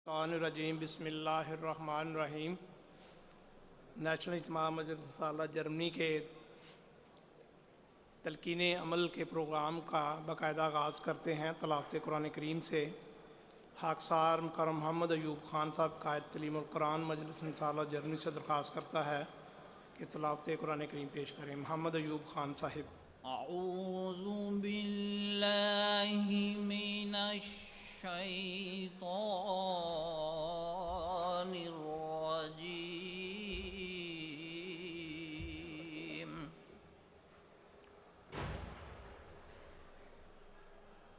الشیطان الرجیم بسم اللہ الرحمن الرحیم۔ نیشنل اجتماع مجلس رسالہ جرمنی کے تلقین عمل کے پروگرام کا باقاعدہ آغاز کرتے ہیں تلاوت قرآن کریم سے۔ خاکسار مکرم محمد ایوب خان صاحب قائد تعلیم القرآن مجلس رسالہ جرمنی سے درخواست کرتا ہے کہ تلاوت قرآن کریم پیش کریں۔ محمد ایوب خان صاحب۔ اعوذ باللہ من الشیطان الرجیم۔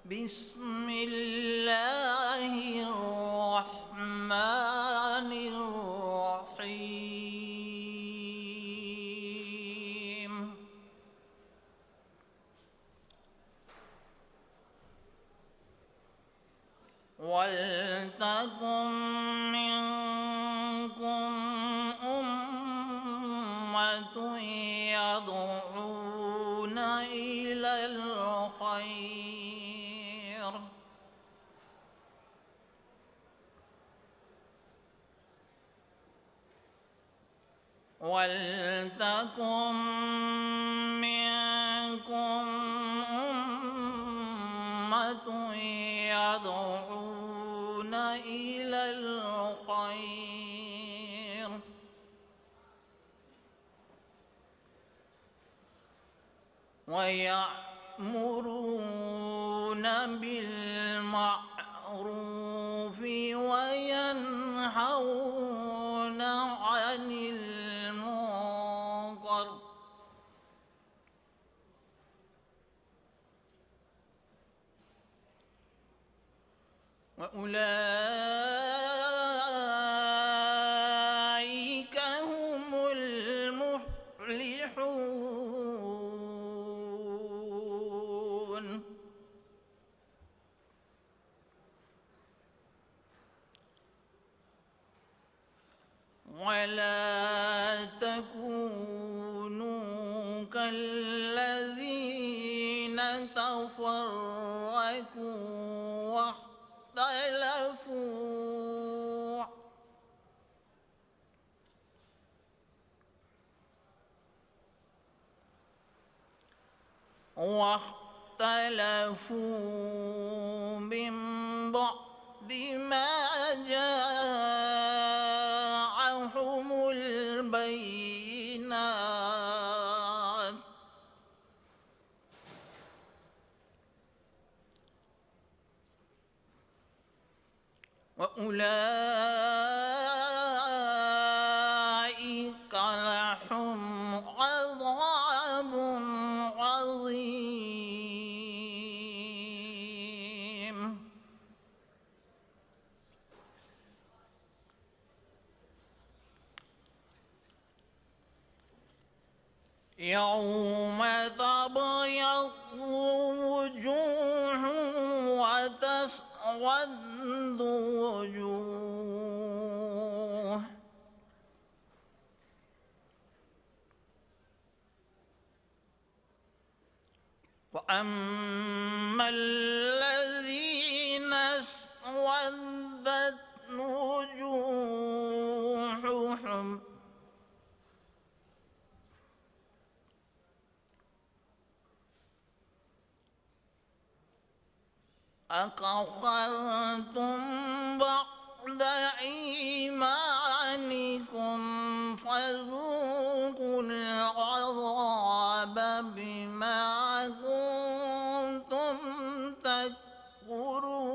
بسم اللہ الرحمن الرحیم۔ وَلْتَكُن مِّنكُمْ أُمَّةٌ يَدْعُونَ إِلَى الْخَيْرِ وَلْتَكُن مِّنكُمْ أُمَّةٌ يدعون إلى الخير ويأمرون بالمعروف وينهون عن المنكر وأولئك هم المفلحون۔ ولا تكونوا كالذين تفرقوا واختلفوا من بعد ما جاءهم البينات وأولئك لهم عذاب عظيم۔ يوم تبيض وجوه وتسود وجوه وأما الذين اسودت وجوههم أكفرتم بعد إيمانكم فذوقوا العذاب بما كنتم تكفرون۔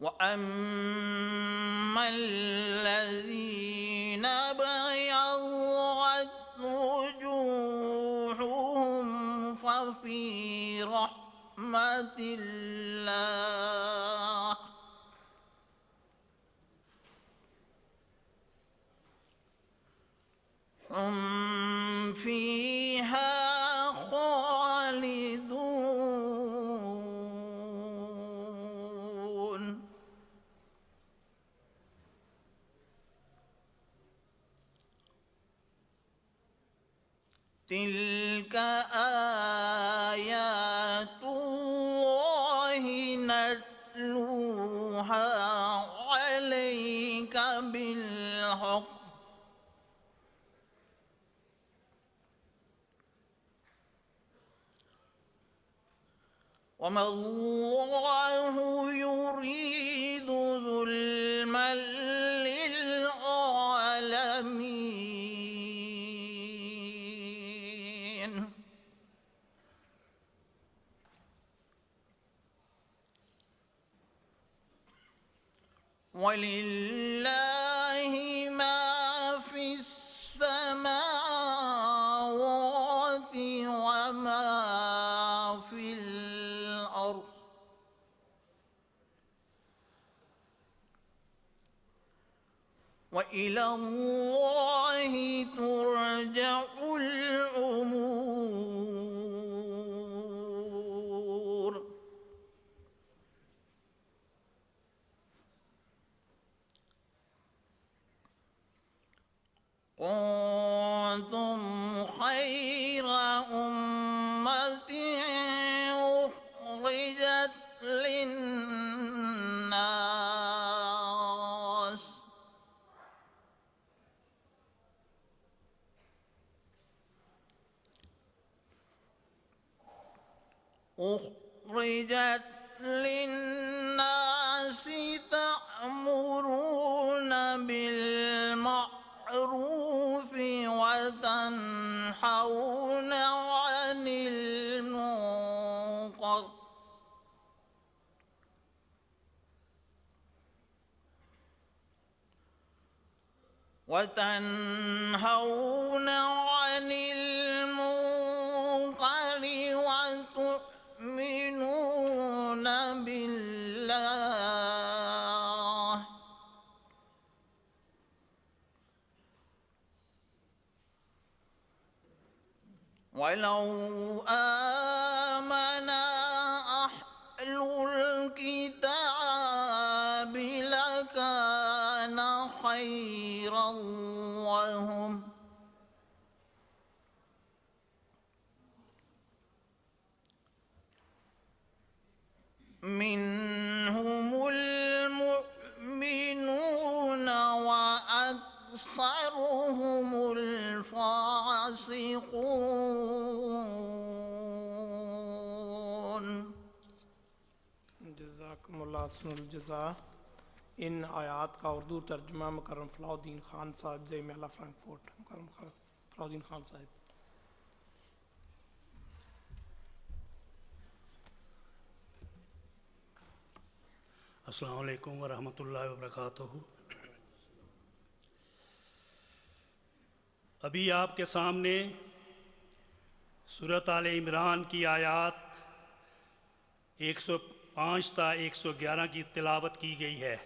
وأما الذين ابيضت وجوههم ففي رحمة الله هم فيها خالدون۔ تلك آيات الله نتلوها عليك بالحق وما الله يريد ظلما للعالمين ولله ما في السماوات وما في الأرض وإلى الله ترجع الأمور كنتم خير أمة أخرجت للناس تأمرون بالمعروف وتنحون عن المنكر وتؤمنون بالله ولو آمن أهل الكتاب لكان خيرا لهم منهم المؤمنون وأكثرهم الفاسقون جزاکم اللہ حسن الجزا۔ ان آیات کا اردو ترجمہ مکرم فلاح الدین خان صاحب زی محلہ فرانکفورٹ۔ مکرم فلاح الدین خان صاحب۔ السلام علیکم ورحمۃ اللہ وبرکاتہ۔ ابھی آپ کے سامنے سورۃ آل عمران کی آیات 105 تا 111 کی تلاوت کی گئی ہے۔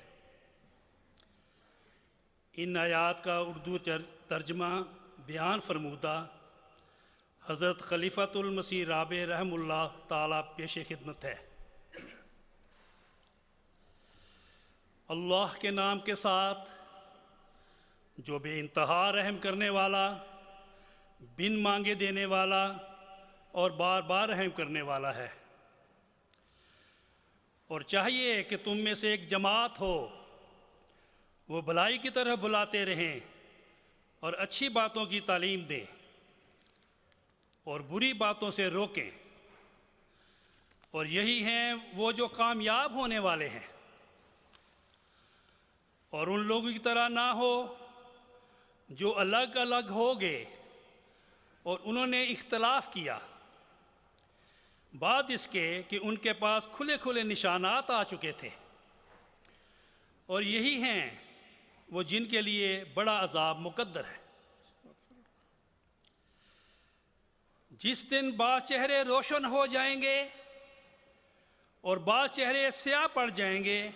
ان آیات کا اردو ترجمہ بیان فرمودہ حضرت خلیفۃ المسیح رابع رحم اللہ تعالیٰ پیش خدمت ہے۔ اللہ کے نام کے ساتھ جو بے انتہا رحم کرنے والا، بن مانگے دینے والا اور بار بار رحم کرنے والا ہے۔ اور چاہیے کہ تم میں سے ایک جماعت ہو، وہ بھلائی کی طرف بلاتے رہیں اور اچھی باتوں کی تعلیم دیں اور بری باتوں سے روکیں، اور یہی ہیں وہ جو کامیاب ہونے والے ہیں۔ اور ان لوگوں کی طرح نہ ہو جو الگ الگ ہو گئے اور انہوں نے اختلاف کیا بعد اس کے کہ ان کے پاس کھلے کھلے نشانات آ چکے تھے، اور یہی ہیں وہ جن کے لیے بڑا عذاب مقدر ہے۔ جس دن بعض چہرے روشن ہو جائیں گے اور بعض چہرے سیاہ پڑ جائیں گے،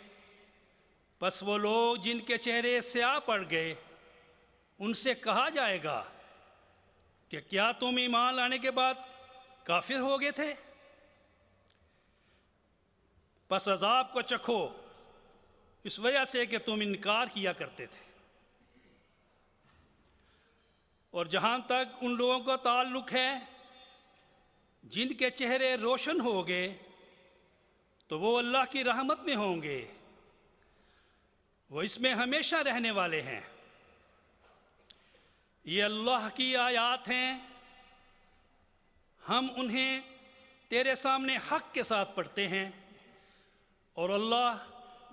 پس وہ لوگ جن کے چہرے سیاہ پڑ گئے ان سے کہا جائے گا کہ کیا تم ایمان لانے کے بعد کافر ہو گئے تھے؟ پس عذاب کو چکھو اس وجہ سے کہ تم انکار کیا کرتے تھے۔ اور جہاں تک ان لوگوں کا تعلق ہے جن کے چہرے روشن ہوں گے تو وہ اللہ کی رحمت میں ہوں گے، وہ اس میں ہمیشہ رہنے والے ہیں۔ یہ اللہ کی آیات ہیں، ہم انہیں تیرے سامنے حق کے ساتھ پڑھتے ہیں، اور اللہ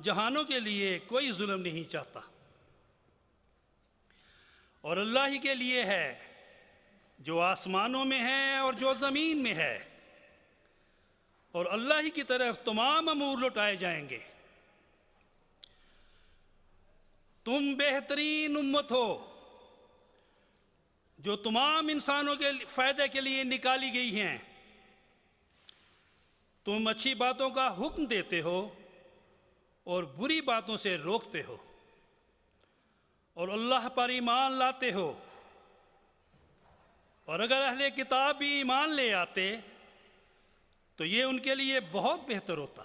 جہانوں کے لیے کوئی ظلم نہیں چاہتا، اور اللہ ہی کے لیے ہے جو آسمانوں میں ہے اور جو زمین میں ہے، اور اللہ ہی کی طرف تمام امور لوٹائے جائیں گے۔ تم بہترین امت ہو جو تمام انسانوں کے فائدے کے لیے نکالی گئی ہیں، تم اچھی باتوں کا حکم دیتے ہو اور بری باتوں سے روکتے ہو، اور اللہ پر ایمان لاتے ہو، اور اگر اہل کتاب بھی ایمان لے آتے تو یہ ان کے لیے بہت بہتر ہوتا۔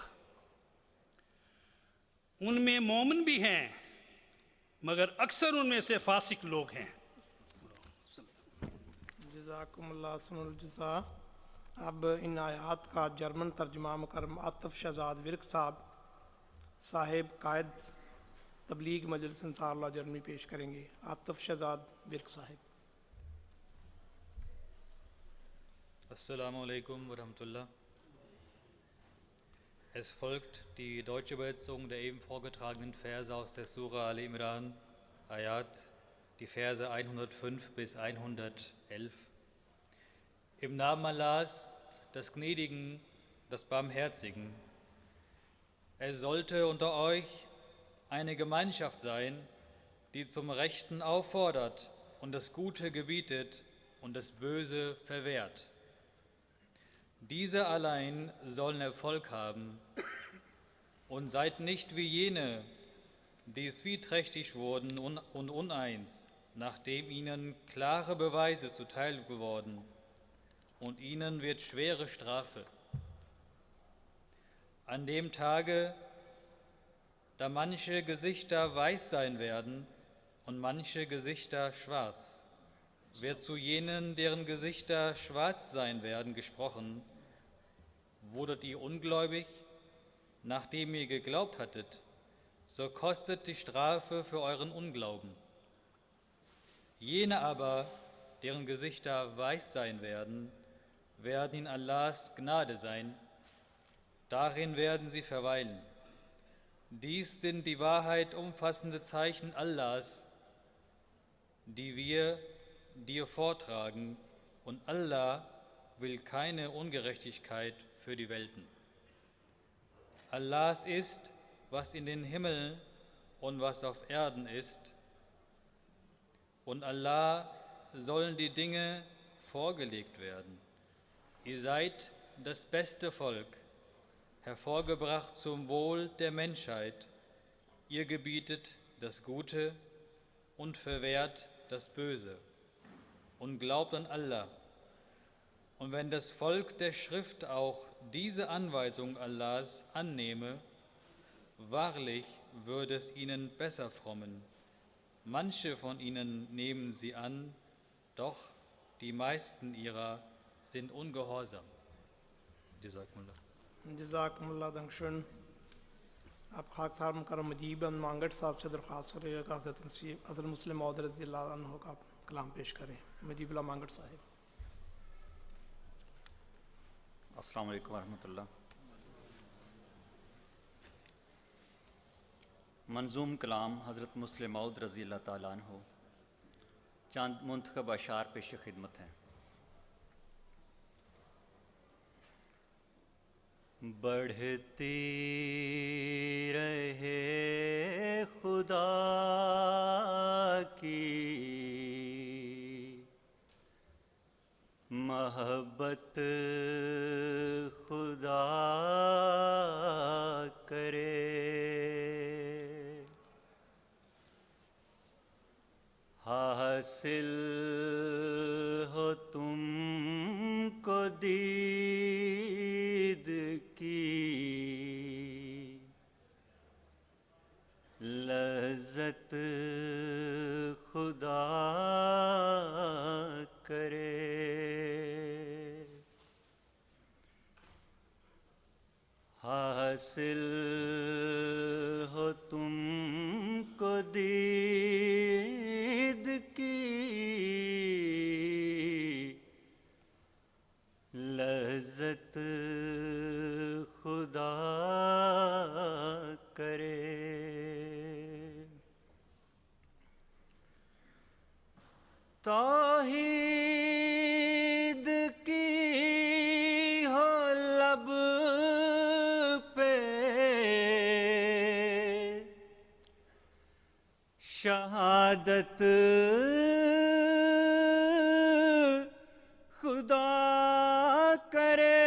ان میں مومن بھی ہیں مگر اکثر ان میں سے فاسق لوگ ہیں۔ جزاکم اللہ احسن الجزا۔ اب ان آیات کا جرمن ترجمہ مکرم عاطف شہزاد ورک صاحب قائد تبلیغ مجلس انصار اللہ جرمنی پیش کریں گے۔ عاطف شہزاد ورک صاحب۔ Assalamu alaikum wa rahmatullah. Es folgt die deutsche Übersetzung der eben vorgetragenen Verse aus der Sura Al-Imran, Ayat, die Verse 105 bis 111. Im Namen Allahs, des Gnädigen, des Barmherzigen. Es sollte unter euch eine Gemeinschaft sein, die zum Rechten auffordert und das Gute gebietet und das Böse verwehrt. Diese allein sollen Erfolg haben, und seid nicht wie jene, die zwieträchtig wurden und uneins, nachdem ihnen klare Beweise zuteil geworden, und ihnen wird schwere Strafe. An dem Tage, da manche Gesichter weiß sein werden und manche Gesichter schwarz, wird zu jenen, deren Gesichter schwarz sein werden, gesprochen: Wurdet ihr ungläubig, nachdem ihr geglaubt hattet, so kostet die Strafe für euren Unglauben. Jene aber, deren Gesichter weiß sein werden in Allahs Gnade sein, darin werden sie verweilen. Dies sind die Wahrheit umfassende Zeichen Allahs, die wir dir vortragen, und Allah will keine Ungerechtigkeit für die Welten. Allahs ist, was in den Himmeln und was auf Erden ist, und Allah sollen die Dinge vorgelegt werden. Ihr seid das beste Volk, hervorgebracht zum Wohl der Menschheit. Ihr gebietet das Gute und verwehrt das Böse und glaubt an Allah. Und wenn das Volk der Schrift auch diese Anweisung Allahs annehme, wahrlich würde es ihnen besser frommen. Manche von ihnen nehmen sie an, doch die meisten ihrer sind ungehorsam. Jazakumullah. جزاکم اللہ دنگشن۔ اب خاک صاحب مکرم مجیب مانگٹ صاحب سے درخواست کرے گا کہ حضرت مسلم موعود رضی اللہ عنہ کا کلام پیش کریں۔ مجیب اللہ مانگٹ صاحب۔ السلام علیکم ورحمۃ اللہ۔ منظوم کلام حضرت مسلم موعود رضی اللہ تعالیٰ عنہ، چند منتخب اشعار پیش خدمت ہیں۔ بڑھتی رہے خدا کی محبت، خدا کرے حاصل ہو تم کو دید کی لذت، خدا حاصل ہو تم کو دید کی لذت خدا کرے. توحید کی ہو لب پہ شہادت خدا کرے.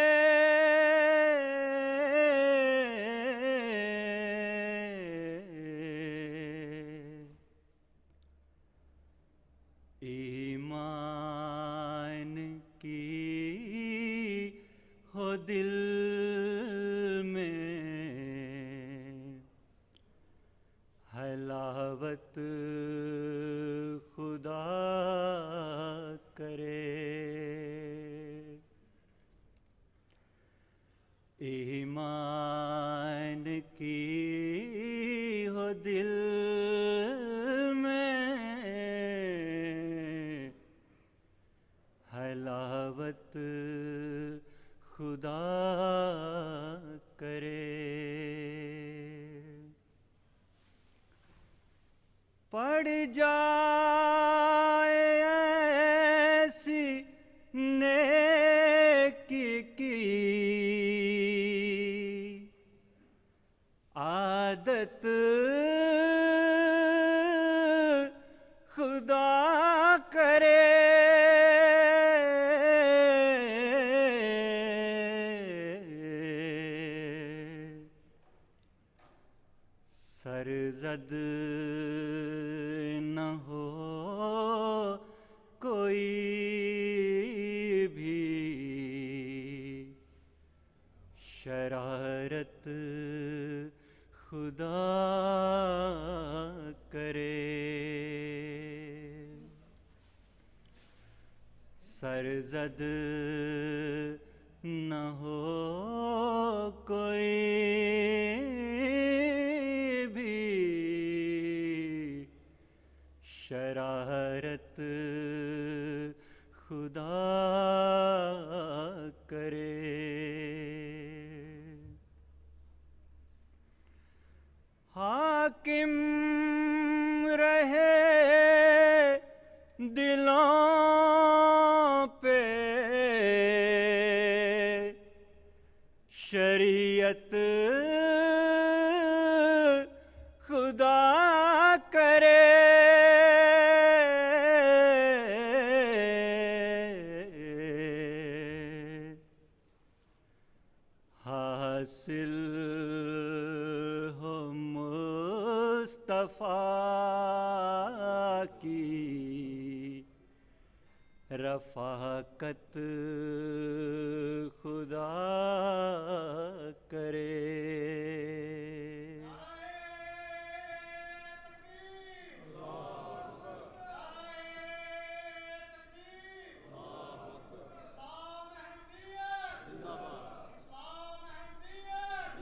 ایمان کی ہو دل میں حلاوت خدا کرے. ایمان کی ہو دل میں حلاوت خدا کرے. پڑ جائے ایسی نیکی کی عادت خدا کرے. سرزد نہ ہو کوئی بھی شرارت خدا کرے. سرزد نہ ہو کوئی شرارت خدا کرے. حاکم رہے دلوں پہ شریعت خدا کرے. حاصل ہو مصطفیٰ کی رفاقت خدا کرے.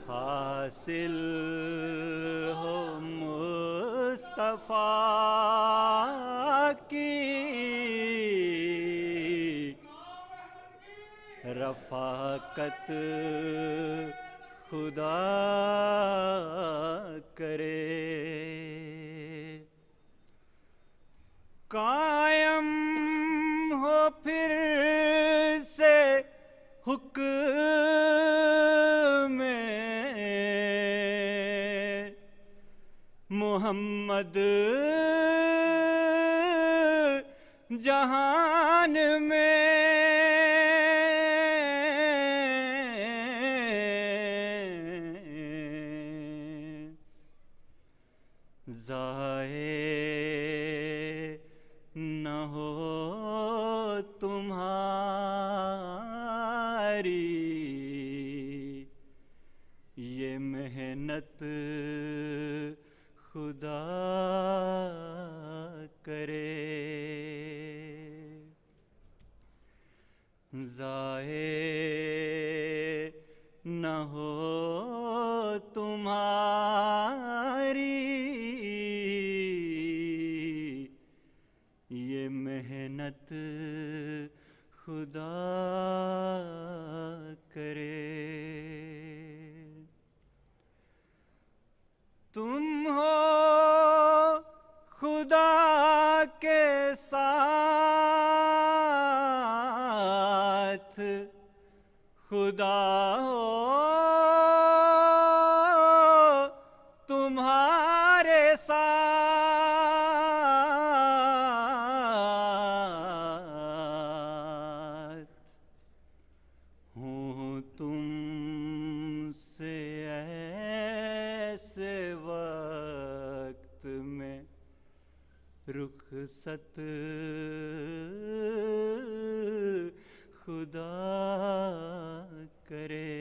حاصل ہو مصطفیٰ کی رفاقت خدا کرے. قائم ہو پھر سے حکم محمد جہان میں. ضائع نہ ہو تمہاری یہ محنت خدا کرے. ضائع نہ ہو رحمت خدا کرے. تم ہو خدا کے ساتھ خدا ہو تمہارے ساتھ. ہوں تم سے ایسے وقت میں رخصت خدا کرے.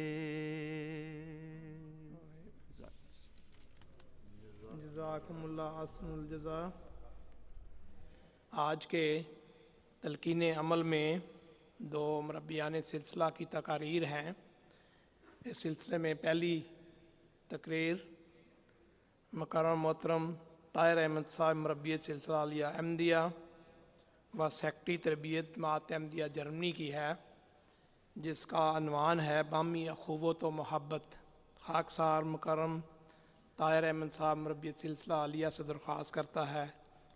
جزاکم اللہ احسن الجزا. آج کے تلقین عمل میں 2 مربیان سلسلہ کی تقاریر ہیں. اس سلسلے میں پہلی تقریر مکرم محترم طاہر احمد صاحب مربی سلسلہ عالیہ احمدیہ و سیکٹری تربیت جماعت احمدیہ جرمنی کی ہے، جس کا عنوان ہے باہمی اخوت و محبت. خاکسار مکرم طاہر احمد صاحب مربی سلسلہ عالیہ سے درخواست کرتا ہے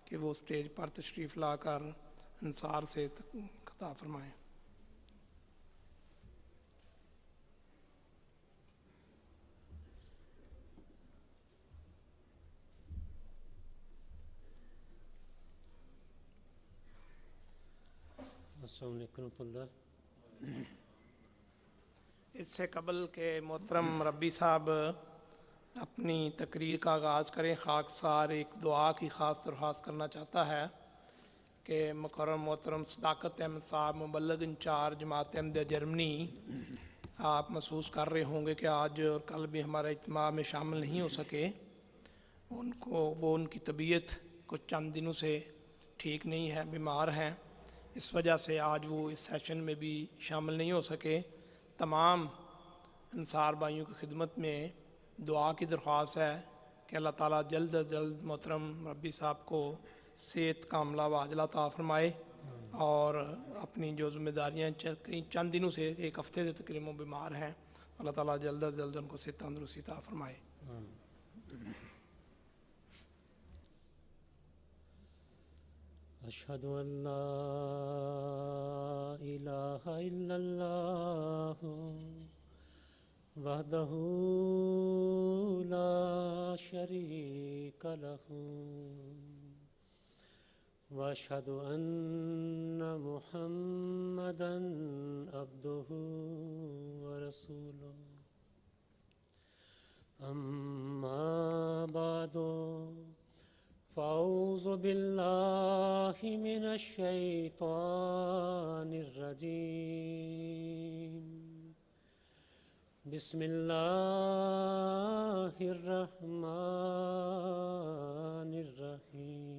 کہ وہ اسٹیج پر تشریف لا کر انصار سے خطاب فرمائیں. السلام علیکم ورحمۃ اللہ. اس سے قبل کہ محترم مربی صاحب اپنی تقریر کا آغاز کریں، خاکسار ایک دعا کی خاص درخواست کرنا چاہتا ہے کہ مکرم محترم صداقت احمد صاحب مبلغ انچارج جماعت احمدیہ جرمنی، آپ محسوس کر رہے ہوں گے کہ آج اور کل بھی ہمارے اجتماع میں شامل نہیں ہو سکے. ان کی طبیعت کچھ چند دنوں سے ٹھیک نہیں ہے، بیمار ہیں. اس وجہ سے آج وہ اس سیشن میں بھی شامل نہیں ہو سکے. تمام انصار بھائیوں کی خدمت میں دعا کی درخواست ہے کہ اللہ تعالیٰ جلد از جلد محترم مربی صاحب کو صحت کاملہ و عاجلہ عطا فرمائے، اور اپنی جو ذمہ داریاں چند دنوں سے 1 ہفتے سے تقریباً بیمار ہیں، اللہ تعالیٰ جلد از جلد ان کو صحت تندرستی عطا فرمائے. اشہد ان لا الہ الا اللہ وحدہ لا شریک لہ واشہد ان محمدا عبدہ ورسولہ. اما بعد فاعوذ باللہ من الشیطان الرجیم. بسم اللہ الرحمن الرحیم.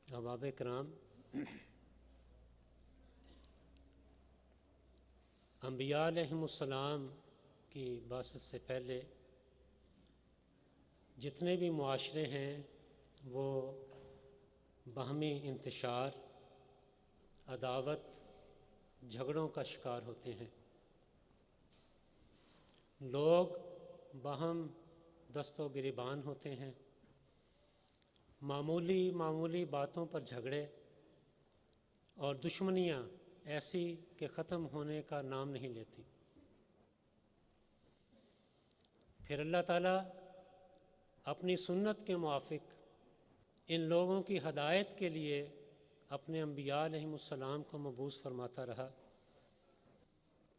احباب کرام، انبیاء علیہم السلام کی بعثت سے پہلے جتنے بھی معاشرے ہیں وہ باہمی انتشار، عداوت، جھگڑوں کا شکار ہوتے ہیں. لوگ باہم دست و گریبان ہوتے ہیں. معمولی باتوں پر جھگڑے اور دشمنیاں ایسی کہ ختم ہونے کا نام نہیں لیتی. پھر اللہ تعالیٰ اپنی سنت کے موافق ان لوگوں کی ہدایت کے لیے اپنے انبیاء علیہم السلام کو مبعوث فرماتا رہا،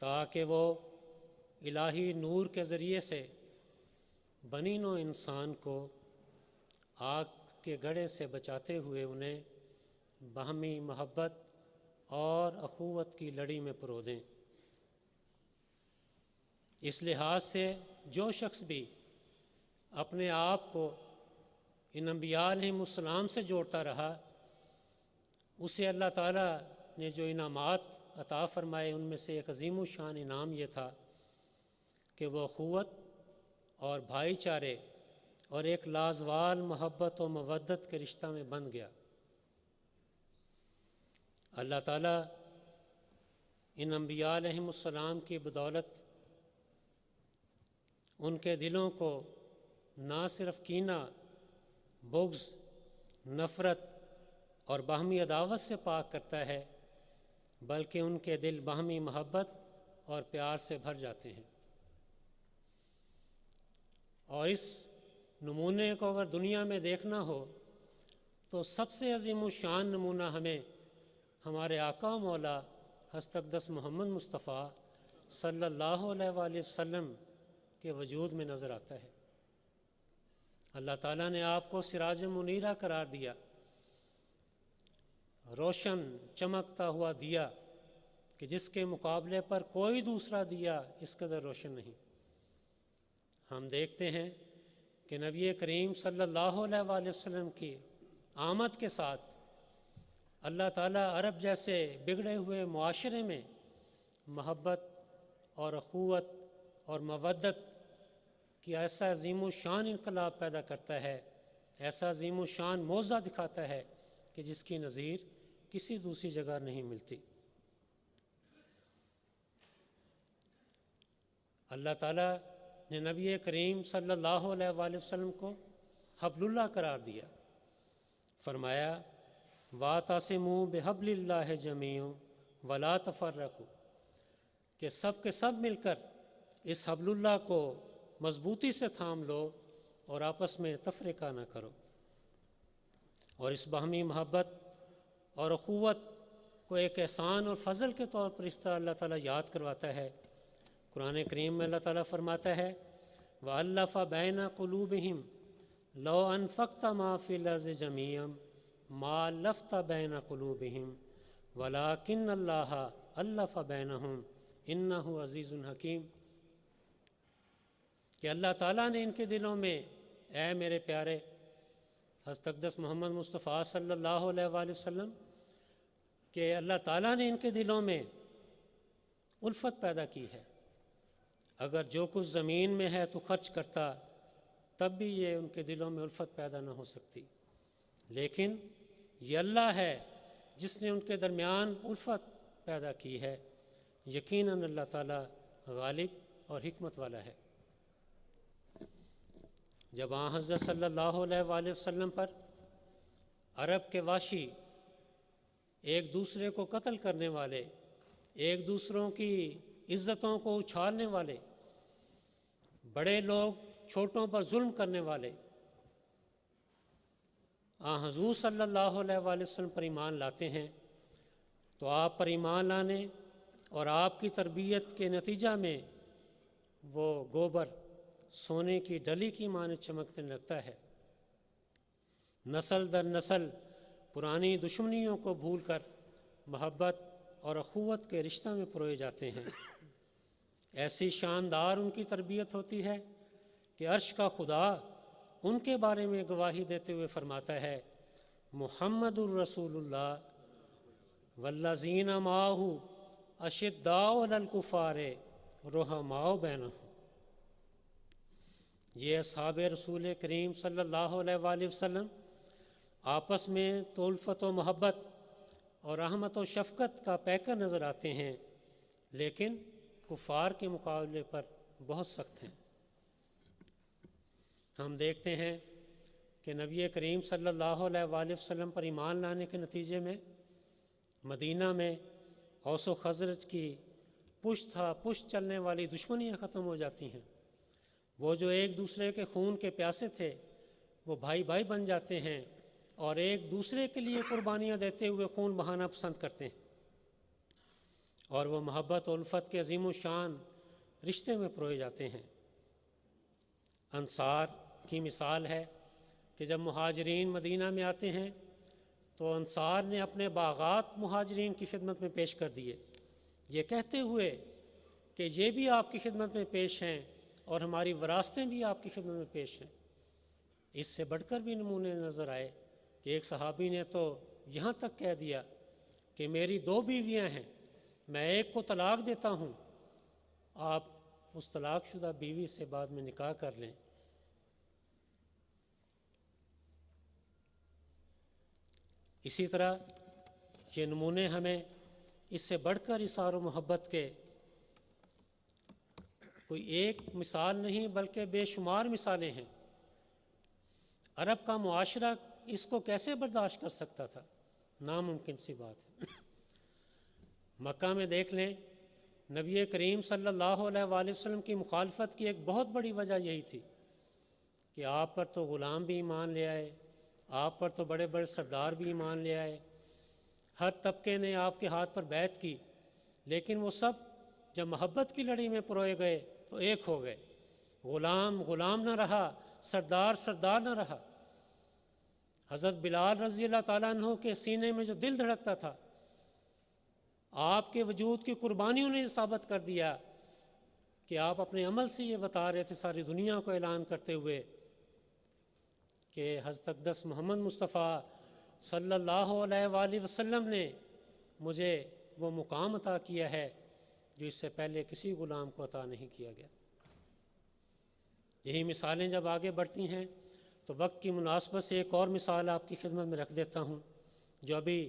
تاکہ وہ الہی نور کے ذریعے سے بنی نوع انسان کو آگ کے گڑھے سے بچاتے ہوئے انہیں باہمی محبت اور اخوت کی لڑی میں پرو دیں. اس لحاظ سے جو شخص بھی اپنے آپ کو ان انبیاء علیہم السلام سے جوڑتا رہا، اسے اللہ تعالیٰ نے جو انعامات عطا فرمائے ان میں سے ایک عظیم الشان انعام یہ تھا کہ وہ اخوت اور بھائی چارے اور ایک لازوال محبت و مودت کے رشتہ میں بن گیا۔ اللہ تعالیٰ ان انبیاء علیہم السلام کی بدولت ان کے دلوں کو نہ صرف کینہ، بغض، نفرت اور باہمی عداوت سے پاک کرتا ہے، بلکہ ان کے دل باہمی محبت اور پیار سے بھر جاتے ہیں۔ اور اس نمونے کو اگر دنیا میں دیکھنا ہو تو سب سے عظیم الشان نمونہ ہمیں ہمارے آقا و مولا حضرت اقدس محمد مصطفیٰ صلی اللہ علیہ وآلہ وسلم کے وجود میں نظر آتا ہے۔ اللہ تعالیٰ نے آپ کو سراج منیرہ قرار دیا، روشن چمکتا ہوا دیا کہ جس کے مقابلے پر کوئی دوسرا دیا اس قدر روشن نہیں۔ ہم دیکھتے ہیں کہ نبی کریم صلی اللہ علیہ وآلہ وسلم کی آمد کے ساتھ اللہ تعالیٰ عرب جیسے بگڑے ہوئے معاشرے میں محبت اور اخوت اور مودت کی ایسا عظیم الشان انقلاب پیدا کرتا ہے، ایسا عظیم الشان معجزہ دکھاتا ہے کہ جس کی نظیر کسی دوسری جگہ نہیں ملتی۔ اللہ تعالیٰ نے نبی کریم صلی اللہ علیہ وآلہ وسلم کو حبل اللہ قرار دیا، فرمایا وَاعْتَصِمُوا بِحَبْلِ اللَّهِ جَمِيعًا وَلَا تَفَرَّقُوا، کہ سب کے سب مل کر اس حبل اللہ کو مضبوطی سے تھام لو اور آپس میں تفرقہ نہ کرو۔ اور اس باہمی محبت اور اخوت کو ایک احسان اور فضل کے طور پر اس طرح اللہ تعالیٰ یاد کرواتا ہے۔ قرآن کریم میں اللہ تعالیٰ فرماتا ہے وَأَلَّفَ بَيْنَ قُلُوبِهِمْ لَوْ أَنفَقْتَ مَا فِي الْأَرْضِ جَمِيعًا مَا أَلَّفْتَ بَيْنَ قُلُوبِهِمْ وَلَكِنَّ اللَّهَ أَلَّفَ بَيْنَهُمْ إِنَّهُ عَزِيزٌ حَكِيمٌ، کہ اللہ تعالیٰ نے ان کے دلوں میں، اے میرے پیارے حضرت اقدس محمد مصطفیٰ صلی اللہ علیہ وآلہ وسلم، کہ اللہ تعالیٰ نے ان کے دلوں میں الفت پیدا کی ہے۔ اگر جو کچھ زمین میں ہے تو خرچ کرتا تب بھی یہ ان کے دلوں میں الفت پیدا نہ ہو سکتی، لیکن یہ اللہ ہے جس نے ان کے درمیان الفت پیدا کی ہے۔ یقیناً اللہ تعالیٰ غالب اور حکمت والا ہے۔ جب آن حضرت صلی اللہ علیہ وآلہ وسلم پر عرب کے واشی، ایک دوسرے کو قتل کرنے والے، ایک دوسروں کی عزتوں کو اچھالنے والے، بڑے لوگ چھوٹوں پر ظلم کرنے والے آن حضور صلی اللہ علیہ وآلہ وسلم پر ایمان لاتے ہیں، تو آپ پر ایمان لانے اور آپ کی تربیت کے نتیجہ میں وہ گوبر سونے کی ڈلی کی مانند چمکنے لگتا ہے۔ نسل در نسل پرانی دشمنیوں کو بھول کر محبت اور اخوت کے رشتہ میں پروئے جاتے ہیں۔ ایسی شاندار ان کی تربیت ہوتی ہے کہ عرش کا خدا ان کے بارے میں گواہی دیتے ہوئے فرماتا ہے محمد الرسول اللہ والذین معہ اشداء علی الکفار رحماء بینہم۔ یہ اصحاب رسول کریم صلی اللہ علیہ وآلہ وسلم آپس میں تو الفت و محبت اور رحمت و شفقت کا پیکر نظر آتے ہیں، لیکن کفار کے مقابلے پر بہت سخت ہیں۔ ہم دیکھتے ہیں کہ نبی کریم صلی اللہ علیہ وآلہ وسلم پر ایمان لانے کے نتیجے میں مدینہ میں اوس و خزرج کی پشت چلنے والی دشمنیاں ختم ہو جاتی ہیں۔ وہ جو ایک دوسرے کے خون کے پیاسے تھے وہ بھائی بھائی بن جاتے ہیں اور ایک دوسرے کے لیے قربانیاں دیتے ہوئے خون بہانا پسند کرتے ہیں، اور وہ محبت و الفت کے عظیم الشان رشتے میں پروئے جاتے ہیں۔ انصار کی مثال ہے کہ جب مہاجرین مدینہ میں آتے ہیں تو انصار نے اپنے باغات مہاجرین کی خدمت میں پیش کر دیے، یہ کہتے ہوئے کہ یہ بھی آپ کی خدمت میں پیش ہیں اور ہماری وراثتیں بھی آپ کی خدمت میں پیش ہیں۔ اس سے بڑھ کر بھی نمونے نظر آئے کہ ایک صحابی نے تو یہاں تک کہہ دیا کہ میری 2 بیویاں ہیں، میں ایک کو طلاق دیتا ہوں، آپ اس طلاق شدہ بیوی سے بعد میں نکاح کر لیں۔ اسی طرح یہ نمونے ہمیں اس سے بڑھ کر اثار و محبت کے کوئی ایک مثال نہیں بلکہ بے شمار مثالیں ہیں۔ عرب کا معاشرہ اس کو کیسے برداشت کر سکتا تھا؟ ناممکن سی بات ہے۔ مکہ میں دیکھ لیں، نبی کریم صلی اللہ علیہ وآلہ وسلم کی مخالفت کی ایک بہت بڑی وجہ یہی تھی کہ آپ پر تو غلام بھی ایمان لے آئے، آپ پر تو بڑے بڑے سردار بھی ایمان لے آئے، ہر طبقے نے آپ کے ہاتھ پر بیعت کی، لیکن وہ سب جب محبت کی لڑی میں پروئے گئے تو ایک ہو گئے۔ غلام غلام نہ رہا، سردار سردار نہ رہا۔ حضرت بلال رضی اللہ تعالیٰ عنہ کے سینے میں جو دل دھڑکتا تھا، آپ کے وجود کی قربانیوں نے یہ ثابت کر دیا کہ آپ اپنے عمل سے یہ بتا رہے تھے ساری دنیا کو اعلان کرتے ہوئے کہ حضرت اقدس محمد مصطفیٰ صلی اللہ علیہ وآلہ وسلم نے مجھے وہ مقام عطا کیا ہے جو اس سے پہلے کسی غلام کو عطا نہیں کیا گیا۔ یہی مثالیں جب آگے بڑھتی ہیں تو وقت کی مناسبت سے ایک اور مثال آپ کی خدمت میں رکھ دیتا ہوں، جو ابھی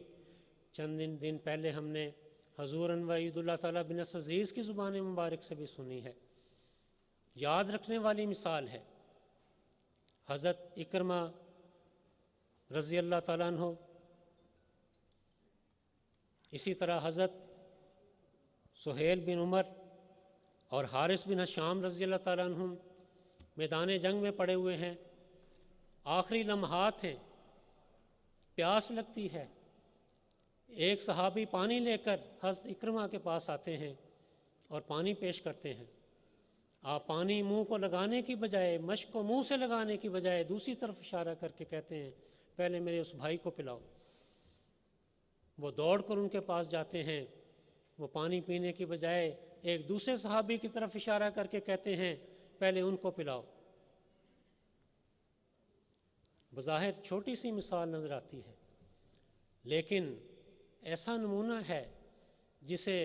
چند دن پہلے ہم نے حضور انور عید اللہ تعالیٰ بن عزیز کی زبان مبارک سے بھی سنی ہے۔ یاد رکھنے والی مثال ہے۔ حضرت اکرمہ رضی اللہ تعالیٰ عنہ، اسی طرح حضرت سہیل بن عمر اور حارث بن حشام رضی اللہ تعالیٰ عنہ میدان جنگ میں پڑے ہوئے ہیں، آخری لمحات ہیں، پیاس لگتی ہے، ایک صحابی پانی لے کر حضرت اکرمہ کے پاس آتے ہیں اور پانی پیش کرتے ہیں۔ آپ پانی منہ کو لگانے کی بجائے، مشک کو منہ سے لگانے کی بجائے دوسری طرف اشارہ کر کے کہتے ہیں پہلے میرے اس بھائی کو پلاؤ۔ وہ دوڑ کر ان کے پاس جاتے ہیں، وہ پانی پینے کی بجائے ایک دوسرے صحابی کی طرف اشارہ کر کے کہتے ہیں پہلے ان کو پلاؤ۔ بظاہر چھوٹی سی مثال نظر آتی ہے، لیکن ایسا نمونہ ہے جسے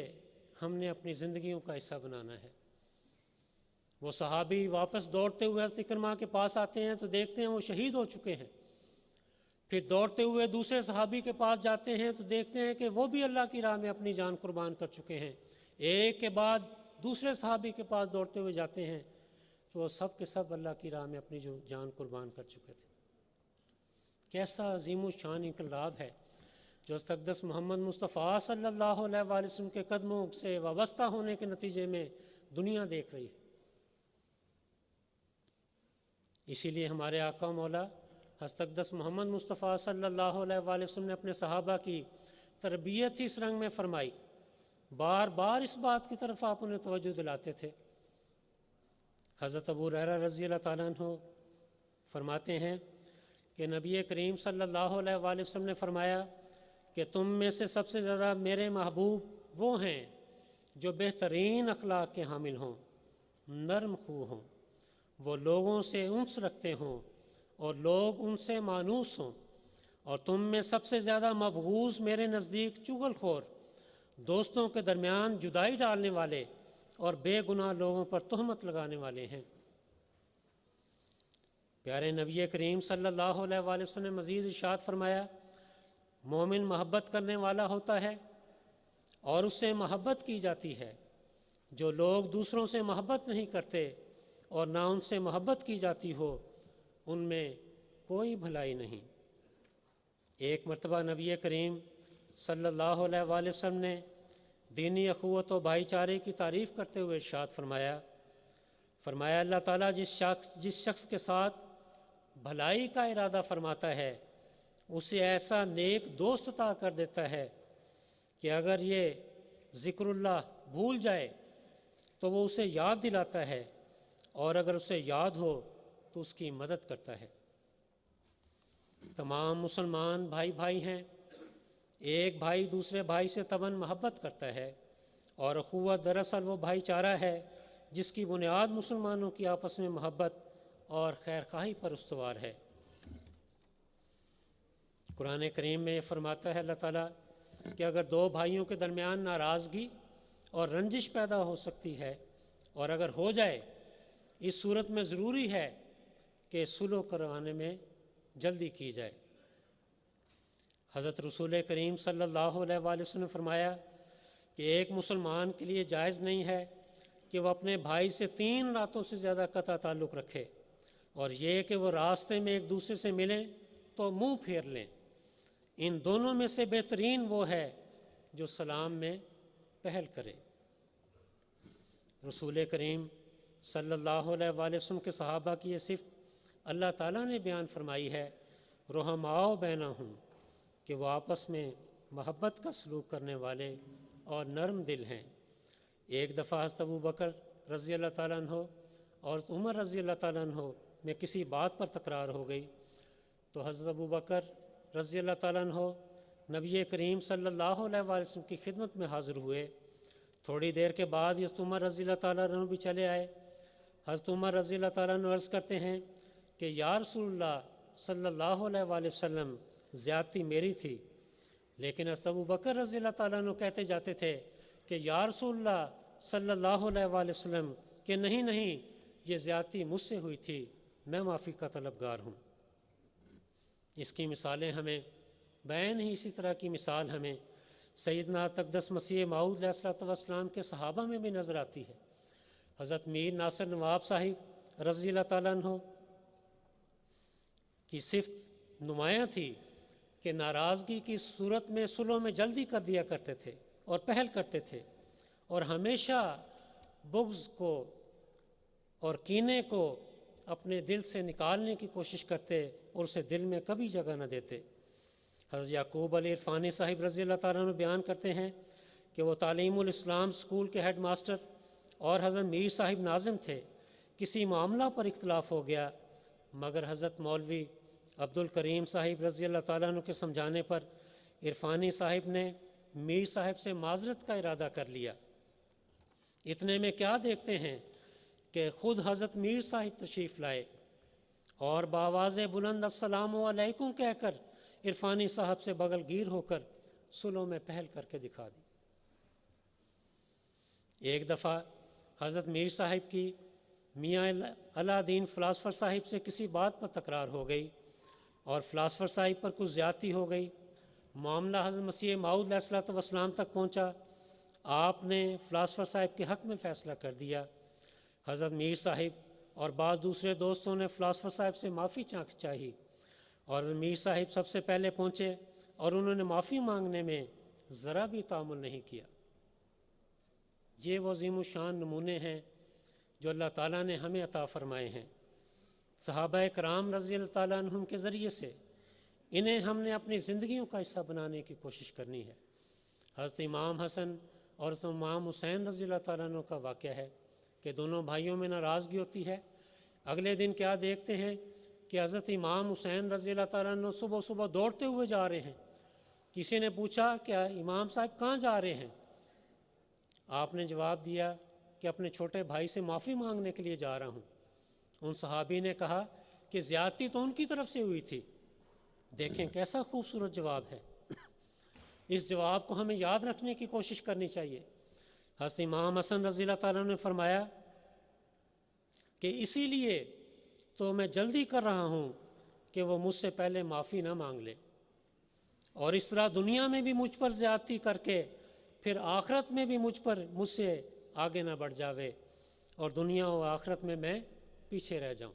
ہم نے اپنی زندگیوں کا حصہ بنانا ہے۔ وہ صحابی واپس دوڑتے ہوئے حضرت اکرمہ کے پاس آتے ہیں تو دیکھتے ہیں وہ شہید ہو چکے ہیں، پھر دوڑتے ہوئے دوسرے صحابی کے پاس جاتے ہیں تو دیکھتے ہیں کہ وہ بھی اللہ کی راہ میں اپنی جان قربان کر چکے ہیں۔ ایک کے بعد دوسرے صحابی کے پاس دوڑتے ہوئے جاتے ہیں تو وہ سب کے سب اللہ کی راہ میں اپنی جو جان قربان کر چکے تھے۔ کیسا عظیم و شان انقلاب ہے جو اقدس محمد مصطفیٰ صلی اللہ علیہ وآلہ وسلم کے قدموں سے وابستہ ہونے کے نتیجے میں دنیا دیکھ رہی ہے۔ اسی لیے ہمارے آقا مولا حضرت اقدس محمد مصطفیٰ صلی اللہ علیہ وآلہ وسلم نے اپنے صحابہ کی تربیت ہی اس رنگ میں فرمائی، بار بار اس بات کی طرف آپ انہیں توجہ دلاتے تھے۔ حضرت ابو ہریرہ رضی اللہ تعالیٰ عنہ فرماتے ہیں کہ نبی کریم صلی اللہ علیہ وآلہ وسلم نے فرمایا کہ تم میں سے سب سے زیادہ میرے محبوب وہ ہیں جو بہترین اخلاق کے حامل ہوں، نرم خو ہوں، وہ لوگوں سے انس رکھتے ہوں اور لوگ ان سے مانوس ہوں، اور تم میں سب سے زیادہ مبغوض میرے نزدیک چغل خور، دوستوں کے درمیان جدائی ڈالنے والے اور بے گناہ لوگوں پر تہمت لگانے والے ہیں۔ پیارے نبی کریم صلی اللہ علیہ وآلہ وسلم نے مزید ارشاد فرمایا، مومن محبت کرنے والا ہوتا ہے اور اس سے محبت کی جاتی ہے۔ جو لوگ دوسروں سے محبت نہیں کرتے اور نہ ان سے محبت کی جاتی ہو، ان میں کوئی بھلائی نہیں۔ ایک مرتبہ نبی کریم صلی اللہ علیہ وآلہ وسلم نے دینی اخوت و بھائی چارے کی تعریف کرتے ہوئے ارشاد فرمایا اللہ تعالیٰ جس شخص کے ساتھ بھلائی کا ارادہ فرماتا ہے اسے ایسا نیک دوست عطا کر دیتا ہے کہ اگر یہ ذکر اللہ بھول جائے تو وہ اسے یاد دلاتا ہے، اور اگر اسے یاد ہو تو اس کی مدد کرتا ہے۔ تمام مسلمان بھائی ہیں، ایک بھائی دوسرے بھائی سے طبعاً محبت کرتا ہے، اور اخوت دراصل وہ بھائی چارہ ہے جس کی بنیاد مسلمانوں کی آپس میں محبت اور خیر خواہی پر استوار ہے۔ قرآن کریم میں یہ فرماتا ہے اللہ تعالیٰ کہ اگر دو بھائیوں کے درمیان ناراضگی اور رنجش پیدا ہو سکتی ہے، اور اگر ہو جائے، اس صورت میں ضروری ہے کہ صلح کروانے میں جلدی کی جائے۔ حضرت رسول کریم صلی اللہ علیہ وآلہ وسلم نے فرمایا کہ ایک مسلمان کے لیے جائز نہیں ہے کہ وہ اپنے بھائی سے 3 راتوں سے زیادہ قطع تعلق رکھے، اور یہ کہ وہ راستے میں ایک دوسرے سے ملیں تو منہ پھیر لیں۔ ان دونوں میں سے بہترین وہ ہے جو سلام میں پہل کرے۔ رسول کریم صلی اللہ علیہ وآلہ وسلم کے صحابہ کی یہ صفت اللہ تعالیٰ نے بیان فرمائی ہے، رحماء بینہم، کہ وہ آپس میں محبت کا سلوک کرنے والے اور نرم دل ہیں۔ ایک دفعہ حضرت ابو بکر رضی اللہ تعالیٰ عنہ اور عمر رضی اللہ تعالیٰ عنہ میں کسی بات پر تکرار ہو گئی تو حضرت ابو بکر رضی اللہ تعالیٰ عنہ نبی کریم صلی اللہ علیہ وآلہ وسلم کی خدمت میں حاضر ہوئے۔ تھوڑی دیر کے بعد حضرت عمر رضی اللہ تعالیٰ عنہ بھی چلے آئے۔ حضرت عمر رضی اللہ تعالیٰ عنہ عرض کرتے ہیں کہ یا رسول اللہ صلی اللہ علیہ وآلہ وسلم، زیادتی میری تھی، لیکن حضرت ابو بکر رضی اللہ تعالیٰ عنہ کہتے جاتے تھے کہ یا رسول اللہ صلی اللہ علیہ وآلہ وسلم کہ نہیں نہیں، یہ زیادتی مجھ سے ہوئی تھی، میں معافی کا طلبگار ہوں۔ اس کی مثالیں ہمیں بیان ہی اسی طرح کی مثال ہمیں سیدنا تقدس مسیح موعود علیہ الصلوۃ والسلام کے صحابہ میں بھی نظر آتی ہے۔ حضرت میر ناصر نواب صاحب رضی اللہ تعالیٰ عنہ کی صفت نمایاں تھی کہ ناراضگی کی صورت میں صلح میں جلدی کر دیا کرتے تھے اور پہل کرتے تھے، اور ہمیشہ بغض کو اور کینے کو اپنے دل سے نکالنے کی کوشش کرتے اور اسے دل میں کبھی جگہ نہ دیتے۔ حضرت یعقوب علی عرفانی صاحب رضی اللہ تعالیٰ عنہ بیان کرتے ہیں کہ وہ تعلیم الاسلام اسکول کے ہیڈ ماسٹر اور حضرت میر صاحب ناظم تھے۔ کسی معاملہ پر اختلاف ہو گیا، مگر حضرت مولوی عبد الکریم صاحب رضی اللہ تعالیٰ عنہ کے سمجھانے پر عرفانی صاحب نے میر صاحب سے معذرت کا ارادہ کر لیا۔ اتنے میں کیا دیکھتے ہیں کہ خود حضرت میر صاحب تشریف لائے اور بآواز بلند السلام علیکم کہہ کر عرفانی صاحب سے بغل گیر ہو کر صلح میں پہل کر کے دکھا دی۔ ایک دفعہ حضرت میر صاحب کی میاں علا دین فلاسفر صاحب سے کسی بات پر تکرار ہو گئی اور فلاسفر صاحب پر کچھ زیادتی ہو گئی۔ معاملہ حضرت مسیح موعود علیہ الصلوۃ والسلام تک پہنچا۔ آپ نے فلاسفر صاحب کے حق میں فیصلہ کر دیا۔ حضرت میر صاحب اور بعض دوسرے دوستوں نے فلاسفر صاحب سے معافی چاہی، اور میر صاحب سب سے پہلے پہنچے اور انہوں نے معافی مانگنے میں ذرا بھی تعامل نہیں کیا۔ یہ وہ عظیم الشان نمونے ہیں جو اللہ تعالیٰ نے ہمیں عطا فرمائے ہیں۔ صحابہ کرام رضی اللہ تعالیٰ عنہم کے ذریعے سے انہیں ہم نے اپنی زندگیوں کا حصہ بنانے کی کوشش کرنی ہے۔ حضرت امام حسن اور حضرت امام حسین رضی اللہ تعالیٰ عنہ کا واقعہ ہے کہ دونوں بھائیوں میں ناراضگی ہوتی ہے۔ اگلے دن کیا دیکھتے ہیں کہ حضرت امام حسین رضی اللہ تعالیٰ عنہ صبح صبح دوڑتے ہوئے جا رہے ہیں۔ کسی نے پوچھا کہ امام صاحب کہاں جا رہے ہیں؟ آپ نے جواب دیا کہ اپنے چھوٹے بھائی سے معافی مانگنے کے لیے جا رہا ہوں۔ ان صحابی نے کہا کہ زیادتی تو ان کی طرف سے ہوئی تھی۔ دیکھیں کیسا خوبصورت جواب ہے۔ اس جواب کو ہمیں یاد رکھنے کی کوشش کرنی چاہیے۔ حضرت امام حسن رضی اللہ تعالیٰ نے فرمایا کہ اسی لیے تو میں جلدی کر رہا ہوں کہ وہ مجھ سے پہلے معافی نہ مانگ لے، اور اس طرح دنیا میں بھی مجھ پر زیادتی کر کے پھر آخرت میں بھی مجھ سے آگے نہ بڑھ جاوے اور دنیا و آخرت میں پیچھے رہ جاؤں۔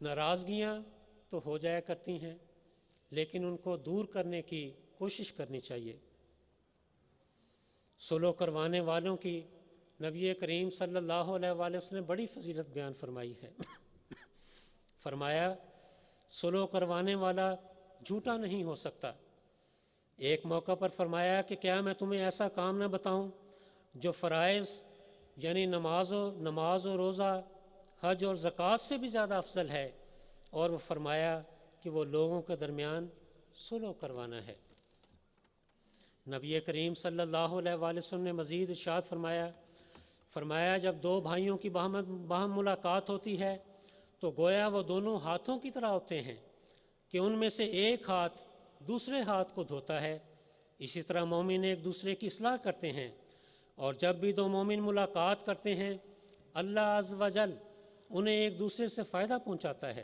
ناراضگیاں تو ہو جایا کرتی ہیں، لیکن ان کو دور کرنے کی کوشش کرنی چاہیے۔ صلح کروانے والوں کی نبی کریم صلی اللہ علیہ وآلہ وسلم نے بڑی فضیلت بیان فرمائی ہے۔ فرمایا صلح کروانے والا جھوٹا نہیں ہو سکتا۔ ایک موقع پر فرمایا کہ کیا میں تمہیں ایسا کام نہ بتاؤں جو فرائض یعنی نماز و روزہ، حج اور زکوٰۃ سے بھی زیادہ افضل ہے، اور وہ فرمایا کہ وہ لوگوں کے درمیان صلح کروانا ہے۔ نبی کریم صلی اللہ علیہ وآلہ وسلم نے مزید ارشاد فرمایا جب دو بھائیوں کی باہم ملاقات ہوتی ہے تو گویا وہ دونوں ہاتھوں کی طرح ہوتے ہیں کہ ان میں سے ایک ہاتھ دوسرے ہاتھ کو دھوتا ہے۔ اسی طرح مومن ایک دوسرے کی اصلاح کرتے ہیں، اور جب بھی دو مومن ملاقات کرتے ہیں اللہ عز و جل انہیں ایک دوسرے سے فائدہ پہنچاتا ہے۔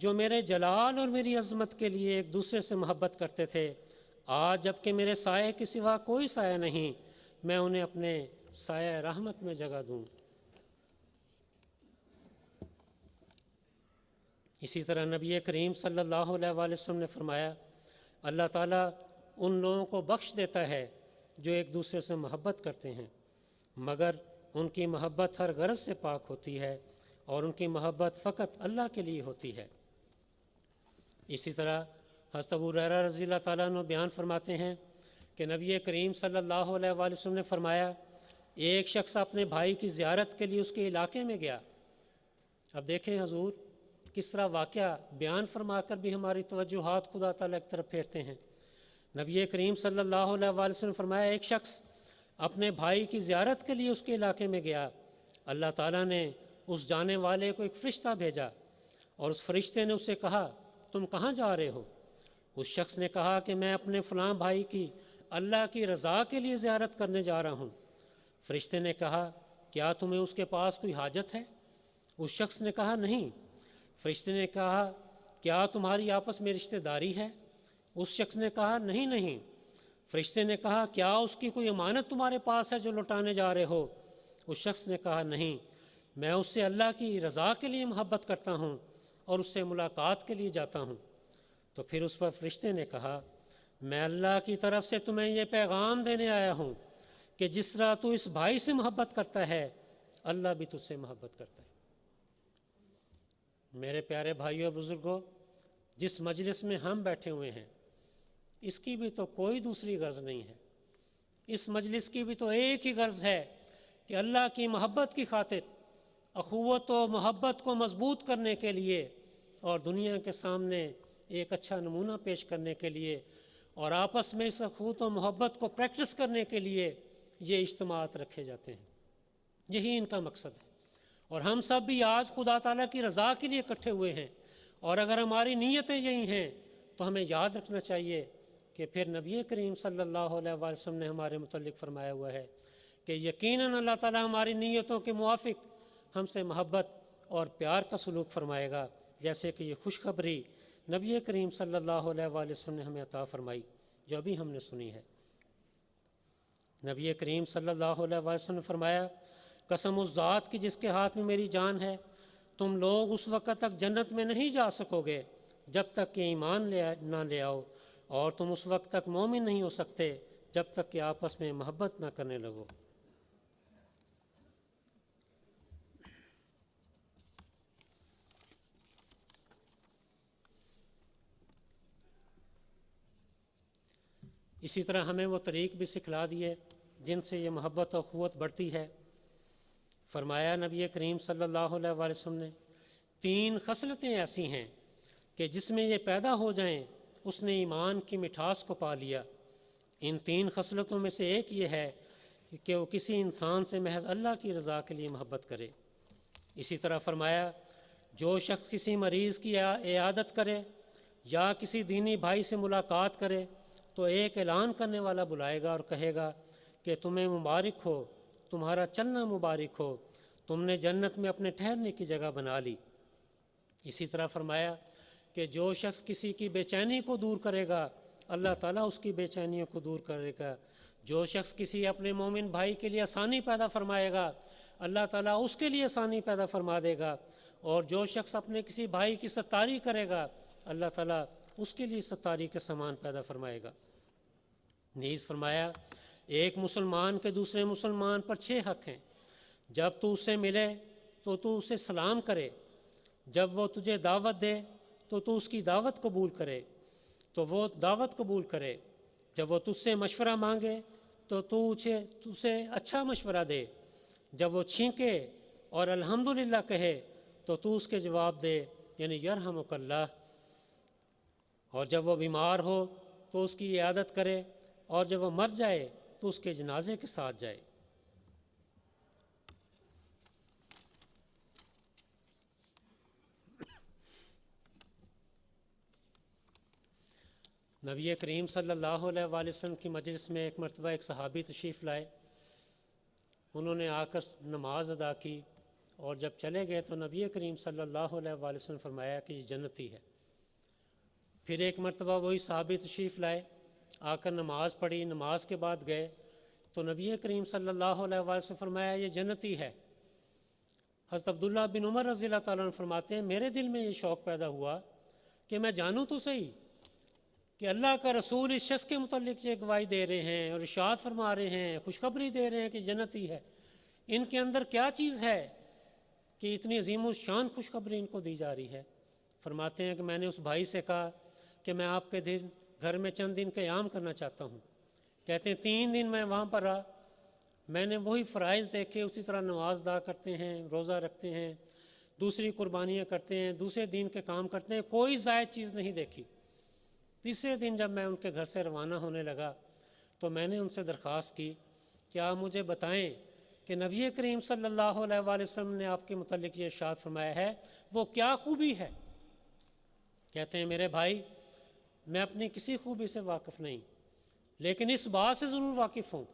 جو میرے جلال اور میری عظمت کے لیے ایک دوسرے سے محبت کرتے تھے، آج جب کہ میرے سائے کے سوا کوئی سایہ نہیں، میں انہیں اپنے سایہ رحمت میں جگہ دوں۔ اسی طرح نبی کریم صلی اللہ علیہ وآلہ وسلم نے فرمایا، اللہ تعالیٰ ان لوگوں کو بخش دیتا ہے جو ایک دوسرے سے محبت کرتے ہیں، مگر ان کی محبت ہر غرض سے پاک ہوتی ہے اور ان کی محبت فقط اللہ کے لیے ہوتی ہے۔ اسی طرح حضرت ابو ہریرہ رضی اللہ تعالیٰ عنہ بیان فرماتے ہیں کہ نبی کریم صلی اللہ علیہ وآلہ وسلم نے فرمایا، ایک شخص اپنے بھائی کی زیارت کے لیے اس کے علاقے میں گیا۔ اب دیکھیں حضور کس طرح واقعہ بیان فرما کر بھی ہماری توجہات خدا تعالیٰ کی طرف پھیرتے ہیں۔ نبی کریم صلی اللہ علیہ وآلہ وسلم نے فرمایا، ایک شخص اپنے بھائی کی زیارت کے لیے اس کے علاقے میں گیا، اللہ تعالیٰ نے اس جانے والے کو ایک فرشتہ بھیجا اور اس فرشتے نے اس سے کہا، تم کہاں جا رہے ہو؟ اس شخص نے کہا کہ میں اپنے فلاں بھائی کی اللہ کی رضا کے لیے زیارت کرنے جا رہا ہوں۔ فرشتے نے کہا، کیا تمہیں اس کے پاس کوئی حاجت ہے؟ اس شخص نے کہا، نہیں۔ فرشتے نے کہا، کیا تمہاری آپس میں رشتہ داری ہے؟ اس شخص نے کہا، نہیں۔ فرشتے نے کہا، کیا اس کی کوئی امانت تمہارے پاس ہے جو لوٹانے جا رہے ہو؟ اس شخص نے کہا، نہیں، میں اس سے اللہ کی رضا کے لیے محبت کرتا ہوں اور اس سے ملاقات کے لیے جاتا ہوں۔ تو پھر اس پر فرشتے نے کہا، میں اللہ کی طرف سے تمہیں یہ پیغام دینے آیا ہوں کہ جس طرح تو اس بھائی سے محبت کرتا ہے، اللہ بھی تجھ سے محبت کرتا ہے۔ میرے پیارے بھائیوں اور بزرگوں، جس مجلس میں ہم بیٹھے ہوئے ہیں اس کی بھی تو کوئی دوسری غرض نہیں ہے۔ اس مجلس کی بھی تو ایک ہی غرض ہے کہ اللہ کی محبت کی خاطر اخوت و محبت کو مضبوط کرنے کے لیے اور دنیا کے سامنے ایک اچھا نمونہ پیش کرنے کے لیے اور آپس میں اس اخوت و محبت کو پریکٹس کرنے کے لیے یہ اجتماعات رکھے جاتے ہیں۔ یہی ان کا مقصد ہے، اور ہم سب بھی آج خدا تعالیٰ کی رضا کے لیے اکٹھے ہوئے ہیں، اور اگر ہماری نیتیں یہی ہیں تو ہمیں یاد رکھنا چاہیے کہ پھر نبی کریم صلی اللہ علیہ وسلم نے ہمارے متعلق فرمایا ہوا ہے کہ یقیناً اللہ تعالیٰ ہماری نیتوں کے موافق ہم سے محبت اور پیار کا سلوک فرمائے گا، جیسے کہ یہ خوشخبری نبی کریم صلی اللہ علیہ وسلم نے ہمیں عطا فرمائی جو ابھی ہم نے سنی ہے۔ نبی کریم صلی اللہ علیہ وسلم نے فرمایا، قسم اس ذات کی جس کے ہاتھ میں میری جان ہے، تم لوگ اس وقت تک جنت میں نہیں جا سکو گے جب تک کہ ایمان نہ لے آؤ، اور تم اس وقت تک مومن نہیں ہو سکتے جب تک کہ آپس میں محبت نہ کرنے لگو۔ اسی طرح ہمیں وہ طریق بھی سکھلا دیے جن سے یہ محبت و اخوت بڑھتی ہے۔ فرمایا نبی کریم صلی اللہ علیہ وسلم نے، 3 خصلتیں ایسی ہیں کہ جس میں یہ پیدا ہو جائیں اس نے ایمان کی مٹھاس کو پا لیا۔ ان 3 خصلتوں میں سے ایک یہ ہے کہ وہ کسی انسان سے محض اللہ کی رضا کے لیے محبت کرے۔ اسی طرح فرمایا، جو شخص کسی مریض کی عیادت کرے یا کسی دینی بھائی سے ملاقات کرے تو ایک اعلان کرنے والا بلائے گا اور کہے گا کہ تمہیں مبارک ہو، تمہارا چلنا مبارک ہو، تم نے جنت میں اپنے ٹھہرنے کی جگہ بنا لی۔ اسی طرح فرمایا کہ جو شخص کسی کی بے چینی کو دور کرے گا، اللہ تعالیٰ اس کی بے چینیوں کو دور کرے گا۔ جو شخص کسی اپنے مومن بھائی کے لیے آسانی پیدا فرمائے گا، اللہ تعالیٰ اس کے لیے آسانی پیدا فرما دے گا، اور جو شخص اپنے کسی بھائی کی ستاری کرے گا، اللہ تعالیٰ اس کے لیے ستاری کے سامان پیدا فرمائے گا۔ نیز فرمایا، ایک مسلمان کے دوسرے مسلمان پر 6 حق ہیں۔ جب تو اس سے ملے تو تو اسے سلام کرے، جب وہ تجھے دعوت دے تو تو اس کی دعوت قبول کرے تو وہ دعوت قبول کرے، جب وہ تجھ سے مشورہ مانگے تو تو اسے اچھا مشورہ دے، جب وہ چھینکے اور الحمدللہ کہے تو تو اس کے جواب دے، یعنی یرحمک اللہ، اور جب وہ بیمار ہو تو اس کی عیادت کرے، اور جب وہ مر جائے تو اس کے جنازے کے ساتھ جائے۔ نبی کریم صلی اللہ علیہ وآلہ وسلم کی مجلس میں ایک مرتبہ ایک صحابی تشریف لائے۔ انہوں نے آ کر نماز ادا کی اور جب چلے گئے تو نبی کریم صلی اللہ علیہ وآلہ وسلم نے فرمایا کہ یہ جنتی ہے۔ پھر ایک مرتبہ وہی صحابی تشریف لائے، آ کر نماز پڑھی، نماز کے بعد گئے تو نبی کریم صلی اللہ علیہ وآلہ وسلم نے فرمایا یہ جنتی ہے۔ حضرت عبداللہ بن عمر رضی اللہ تعالیٰ عنہ فرماتے ہیں میرے دل میں یہ شوق پیدا ہوا کہ میں جانوں تو صحیح کہ اللہ کا رسول اس شخص کے متعلق یہ گواہی دے رہے ہیں اور ارشاد فرما رہے ہیں، خوشخبری دے رہے ہیں کہ جنتی ہے، ان کے اندر کیا چیز ہے کہ اتنی عظیم الشان خوشخبری ان کو دی جا رہی ہے۔ فرماتے ہیں کہ میں نے اس بھائی سے کہا کہ میں آپ کے دن گھر میں چند دن قیام کرنا چاہتا ہوں۔ کہتے ہیں 3 دن میں وہاں پر رہا، میں نے وہی فرائض دیکھے، اسی طرح نماز ادا کرتے ہیں، روزہ رکھتے ہیں، دوسری قربانیاں کرتے ہیں، دوسرے دین کے کام کرتے ہیں، کوئی زائد چیز نہیں دیکھی۔ تیسرے دن جب میں ان کے گھر سے روانہ ہونے لگا تو میں نے ان سے درخواست کی کہ آپ مجھے بتائیں کہ نبی کریم صلی اللہ علیہ وآلہ وسلم نے آپ کے متعلق یہ ارشاد فرمایا ہے وہ کیا خوبی ہے؟ کہتے ہیں میرے بھائی میں اپنی کسی خوبی سے واقف نہیں، لیکن اس بات سے ضرور واقف ہوں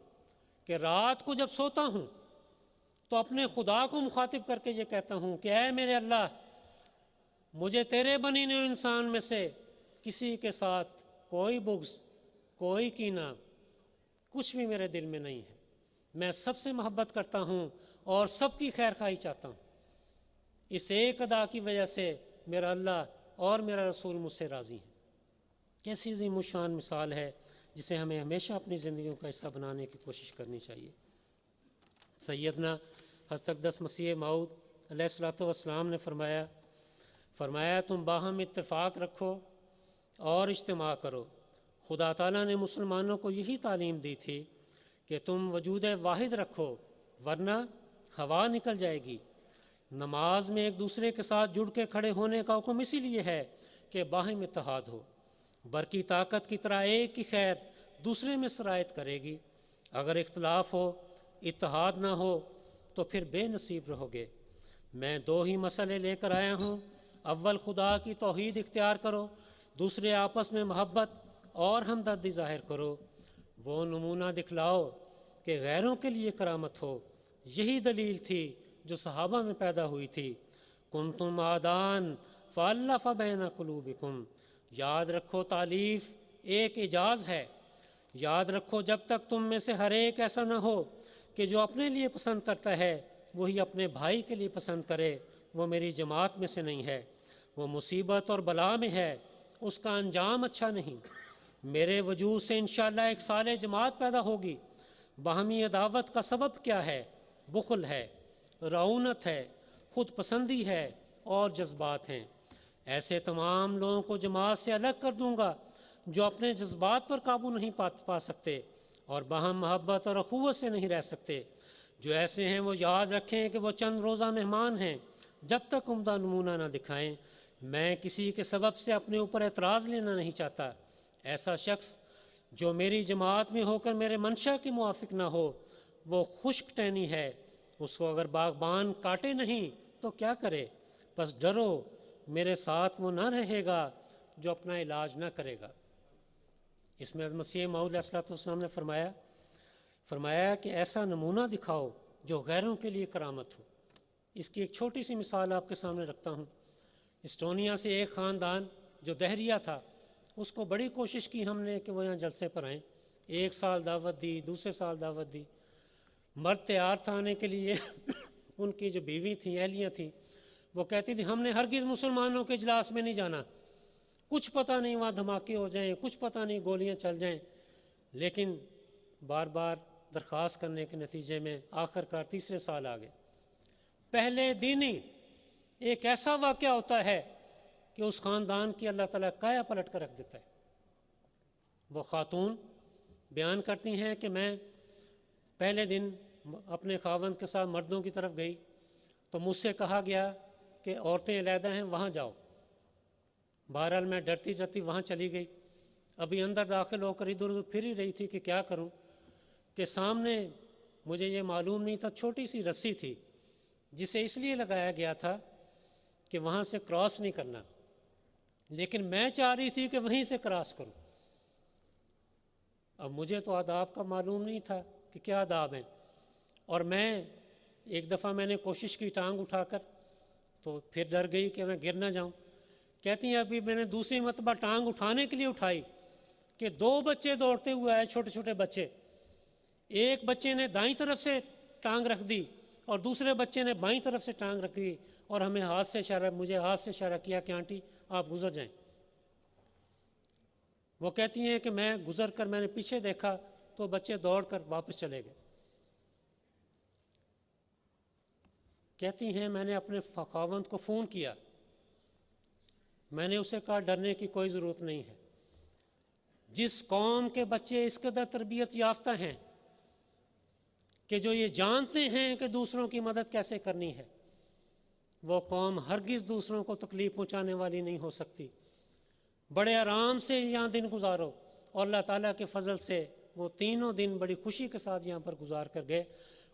کہ رات کو جب سوتا ہوں تو اپنے خدا کو مخاطب کر کے یہ کہتا ہوں کہ اے میرے اللہ، مجھے تیرے بنی ہوئے انسان میں سے کسی کے ساتھ کوئی بغض، کوئی کینہ، کچھ بھی میرے دل میں نہیں ہے، میں سب سے محبت کرتا ہوں اور سب کی خیر خواہی چاہتا ہوں، اس ایک ادا کی وجہ سے میرا اللہ اور میرا رسول مجھ سے راضی ہیں۔ کیسی عظیم الشان مثال ہے جسے ہمیں ہمیشہ اپنی زندگیوں کا حصہ بنانے کی کوشش کرنی چاہیے۔ سیدنا حضرت اقدس مسیح موعود علیہ الصلوۃ والسلام نے فرمایا تم باہم اتفاق رکھو اور اجتماع کرو۔ خدا تعالیٰ نے مسلمانوں کو یہی تعلیم دی تھی کہ تم وجود واحد رکھو ورنہ ہوا نکل جائے گی۔ نماز میں ایک دوسرے کے ساتھ جڑ کے کھڑے ہونے کا حکم اسی لیے ہے کہ باہم اتحاد ہو، برقی طاقت کی طرح ایک کی خیر دوسرے میں سرایت کرے گی۔ اگر اختلاف ہو، اتحاد نہ ہو تو پھر بے نصیب رہو گے۔ میں 2 ہی مسئلے لے کر آیا ہوں، اول خدا کی توحید اختیار کرو، دوسرے آپس میں محبت اور ہمدردی ظاہر کرو۔ وہ نمونہ دکھلاؤ کہ غیروں کے لیے کرامت ہو۔ یہی دلیل تھی جو صحابہ میں پیدا ہوئی تھی۔ کنتم آدان فالف بین قلوبکم۔ یاد رکھو تالیف ایک اعجاز ہے۔ یاد رکھو جب تک تم میں سے ہر ایک ایسا نہ ہو کہ جو اپنے لیے پسند کرتا ہے وہی اپنے بھائی کے لیے پسند کرے، وہ میری جماعت میں سے نہیں ہے۔ وہ مصیبت اور بلا میں ہے، اس کا انجام اچھا نہیں۔ میرے وجود سے انشاءاللہ ایک صالح جماعت پیدا ہوگی۔ باہمی عداوت کا سبب کیا ہے؟ بخل ہے، رعونت ہے، خود پسندی ہے اور جذبات ہیں۔ ایسے تمام لوگوں کو جماعت سے الگ کر دوں گا جو اپنے جذبات پر قابو نہیں پا سکتے اور باہم محبت اور اخوت سے نہیں رہ سکتے۔ جو ایسے ہیں وہ یاد رکھیں کہ وہ چند روزہ مہمان ہیں، جب تک عمدہ نمونہ نہ دکھائیں۔ میں کسی کے سبب سے اپنے اوپر اعتراض لینا نہیں چاہتا۔ ایسا شخص جو میری جماعت میں ہو کر میرے منشا کے موافق نہ ہو وہ خشک ٹہنی ہے۔ اس کو اگر باغبان کاٹے نہیں تو کیا کرے؟ بس ڈرو میرے ساتھ وہ نہ رہے گا جو اپنا علاج نہ کرے گا۔ اس میں مسیح موعود علیہ الصلوۃ والسلام نے فرمایا کہ ایسا نمونہ دکھاؤ جو غیروں کے لیے کرامت ہو۔ اس کی ایک چھوٹی سی مثال آپ کے سامنے رکھتا ہوں۔ اسٹونیا سے ایک خاندان جو دہریہ تھا، اس کو بڑی کوشش کی ہم نے کہ وہ یہاں جلسے پر آئیں۔ 1 سال دعوت دی، دوسرے سال دعوت دی، مرد تیار تھا آنے کے لیے۔ ان کی جو بیوی تھیں، اہلیاں تھیں، وہ کہتی تھی ہم نے ہرگز مسلمانوں کے اجلاس میں نہیں جانا، کچھ پتہ نہیں وہاں دھماکے ہو جائیں، کچھ پتہ نہیں گولیاں چل جائیں۔ لیکن بار بار درخواست کرنے کے نتیجے میں آخر کار تیسرے سال آ گئے۔ پہلے دن ہی ایک ایسا واقعہ ہوتا ہے کہ اس خاندان کی اللہ تعالیٰ کایا پلٹ کر رکھ دیتا ہے۔ وہ خاتون بیان کرتی ہیں کہ میں پہلے دن اپنے خاوند کے ساتھ مردوں کی طرف گئی تو مجھ سے کہا گیا کہ عورتیں علیحدہ ہیں، وہاں جاؤ۔ بہرحال میں ڈرتی ڈرتی وہاں چلی گئی۔ ابھی اندر داخل ہو کر ادھر ادھر پھر ہی رہی تھی کہ کیا کروں، کہ سامنے مجھے یہ معلوم نہیں تھا، چھوٹی سی رسی تھی جسے اس لیے لگایا گیا تھا کہ وہاں سے کراس نہیں کرنا، لیکن میں چاہ رہی تھی کہ وہیں سے کراس کروں۔ اب مجھے تو آداب کا معلوم نہیں تھا کہ کیا آداب ہیں، اور میں ایک دفعہ میں نے کوشش کی ٹانگ اٹھا کر، تو پھر ڈر گئی کہ میں گر نہ جاؤں۔ کہتی ہیں ابھی میں نے دوسری مرتبہ ٹانگ اٹھانے کے لیے اٹھائی کہ 2 بچے دوڑتے ہوئے آئے، چھوٹے چھوٹے بچے۔ ایک بچے نے دائیں طرف سے ٹانگ رکھ دی اور دوسرے بچے نے بائیں طرف سے ٹانگ رکھ دی، اور مجھے ہاتھ سے اشارہ کیا کہ آنٹی آپ گزر جائیں۔ وہ کہتی ہیں کہ میں گزر کر میں نے پیچھے دیکھا تو بچے دوڑ کر واپس چلے گئے۔ کہتی ہیں میں نے اپنے خاوند کو فون کیا، میں نے اسے کہا ڈرنے کی کوئی ضرورت نہیں ہے، جس قوم کے بچے اس قدر تربیت یافتہ ہیں کہ جو یہ جانتے ہیں کہ دوسروں کی مدد کیسے کرنی ہے، وہ قوم ہرگز دوسروں کو تکلیف پہنچانے والی نہیں ہو سکتی۔ بڑے آرام سے یہاں دن گزارو، اور اللہ تعالیٰ کے فضل سے وہ تینوں دن بڑی خوشی کے ساتھ یہاں پر گزار کر گئے،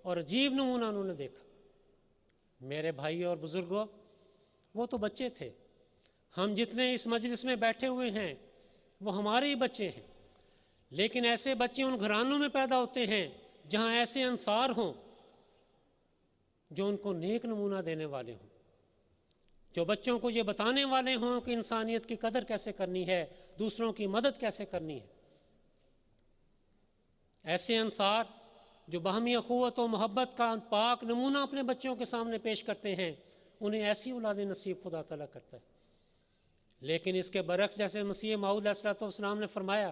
اور عجیب نمونہ انہوں نے دیکھا۔ میرے بھائی اور بزرگوں، وہ تو بچے تھے، ہم جتنے اس مجلس میں بیٹھے ہوئے ہیں وہ ہمارے ہی بچے ہیں، لیکن ایسے بچے ان گھرانوں میں پیدا ہوتے ہیں جہاں ایسے انصار ہوں جو ان کو نیک نمونہ دینے والے ہوں، جو بچوں کو یہ بتانے والے ہوں کہ انسانیت کی قدر کیسے کرنی ہے، دوسروں کی مدد کیسے کرنی ہے۔ ایسے انصار جو باہمی اخوت و محبت کا پاک نمونہ اپنے بچوں کے سامنے پیش کرتے ہیں، انہیں ایسی اولاد نصیب خدا تعالیٰ کرتا ہے۔ لیکن اس کے برعکس، جیسے مسیح موعود علیہ السلام نے فرمایا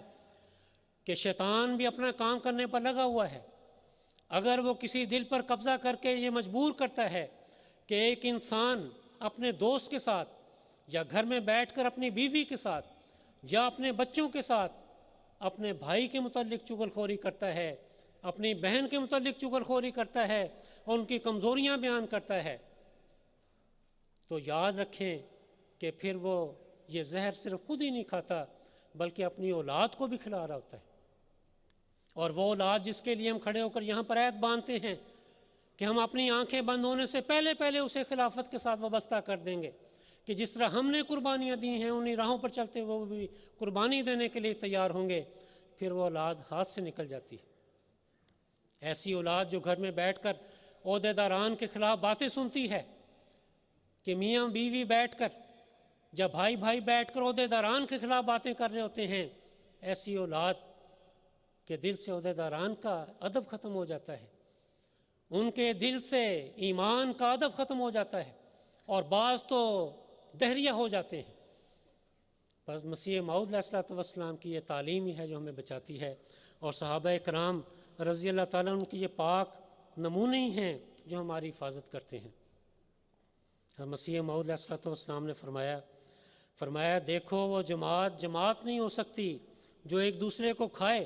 کہ شیطان بھی اپنا کام کرنے پر لگا ہوا ہے، اگر وہ کسی دل پر قبضہ کر کے یہ مجبور کرتا ہے کہ ایک انسان اپنے دوست کے ساتھ یا گھر میں بیٹھ کر اپنی بیوی کے ساتھ یا اپنے بچوں کے ساتھ اپنے بھائی کے متعلق چغل خوری کرتا ہے، اپنی بہن کے متعلق چغل خوری کرتا ہے اور ان کی کمزوریاں بیان کرتا ہے، تو یاد رکھیں کہ پھر وہ یہ زہر صرف خود ہی نہیں کھاتا بلکہ اپنی اولاد کو بھی کھلا رہا ہوتا ہے۔ اور وہ اولاد جس کے لیے ہم کھڑے ہو کر یہاں پر عہد باندھتے ہیں کہ ہم اپنی آنکھیں بند ہونے سے پہلے اسے خلافت کے ساتھ وابستہ کر دیں گے، کہ جس طرح ہم نے قربانیاں دی ہیں انہی راہوں پر چلتے وہ بھی قربانی دینے کے لیے تیار ہوں گے، پھر وہ اولاد ہاتھ سے نکل جاتی ہے۔ ایسی اولاد جو گھر میں بیٹھ کر عہدیداران کے خلاف باتیں سنتی ہے، کہ میاں بیوی بیٹھ کر یا بھائی بیٹھ کر عہدیداران کے خلاف باتیں کر رہے ہوتے ہیں، ایسی اولاد کے دل سے عہدیداران کا ادب ختم ہو جاتا ہے، ان کے دل سے ایمان کا ادب ختم ہو جاتا ہے، اور بعض تو دہریہ ہو جاتے ہیں۔ بس مسیح موعود علیہ السلام کی یہ تعلیم ہی ہے جو ہمیں بچاتی ہے، اور صحابہ کرام رضی اللہ تعالیٰ ان کی یہ پاک نمونے ہی ہیں جو ہماری حفاظت کرتے ہیں۔ مسیح موعود علیہ السلام نے فرمایا دیکھو وہ جماعت نہیں ہو سکتی جو ایک دوسرے کو کھائے،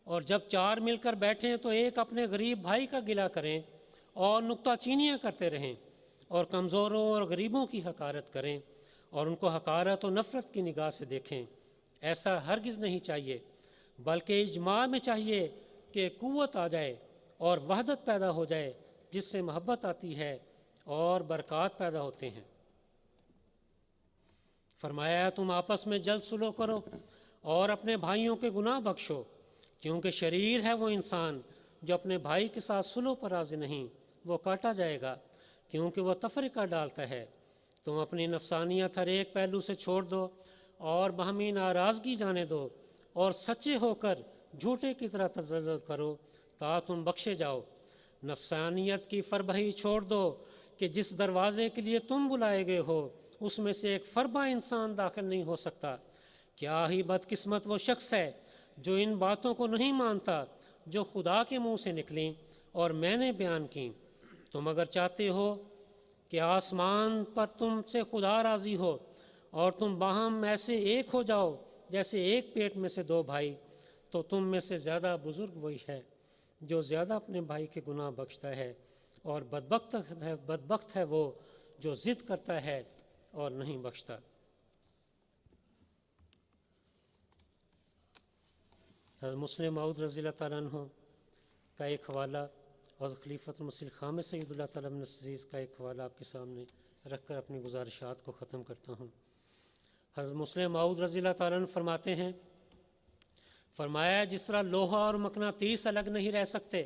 اور جب 4 مل کر بیٹھیں تو ایک اپنے غریب بھائی کا گلہ کریں اور نکتہ چینیاں کرتے رہیں، اور کمزوروں اور غریبوں کی حقارت کریں اور ان کو حقارت و نفرت کی نگاہ سے دیکھیں۔ ایسا ہرگز نہیں چاہیے، بلکہ اجماع میں چاہیے کہ قوت آ جائے اور وحدت پیدا ہو جائے، جس سے محبت آتی ہے اور برکات پیدا ہوتے ہیں۔ فرمایا تم آپس میں جلد صلح کرو اور اپنے بھائیوں کے گناہ بخشو، کیونکہ شریر ہے وہ انسان جو اپنے بھائی کے ساتھ صلح پر راضی نہیں، وہ کاٹا جائے گا، کیونکہ وہ تفرقہ ڈالتا ہے۔ تم اپنی نفسانیت ہر ایک پہلو سے چھوڑ دو اور باہمی ناراضگی جانے دو، اور سچے ہو کر جھوٹے کی طرح تزلزل کرو تا تم بخشے جاؤ۔ نفسانیت کی فربہی چھوڑ دو کہ جس دروازے کے لیے تم بلائے گئے ہو اس میں سے ایک فربہ انسان داخل نہیں ہو سکتا۔ کیا ہی بدقسمت وہ شخص ہے جو ان باتوں کو نہیں مانتا جو خدا کے منہ سے نکلیں اور میں نے بیان کی۔ تم اگر چاہتے ہو کہ آسمان پر تم سے خدا راضی ہو اور تم باہم ایسے ایک ہو جاؤ جیسے ایک پیٹ میں سے 2 بھائی، تو تم میں سے زیادہ بزرگ وہی ہے جو زیادہ اپنے بھائی کے گناہ بخشتا ہے، اور بدبخت ہے وہ جو ضد کرتا ہے اور نہیں بخشتا۔ حضرت مسلم موعود رضی اللہ تعالیٰ عنہ کا ایک حوالہ اور خلیفۃ المسیح الخامس سید اللہ تعالیٰ بن عزیز کا ایک حوالہ آپ کے سامنے رکھ کر اپنی گزارشات کو ختم کرتا ہوں۔ حضرت مسلم موعود رضی اللہ تعالیٰ عنہ فرماتے ہیں، فرمایا جس طرح لوہا اور مقناطیس الگ نہیں رہ سکتے،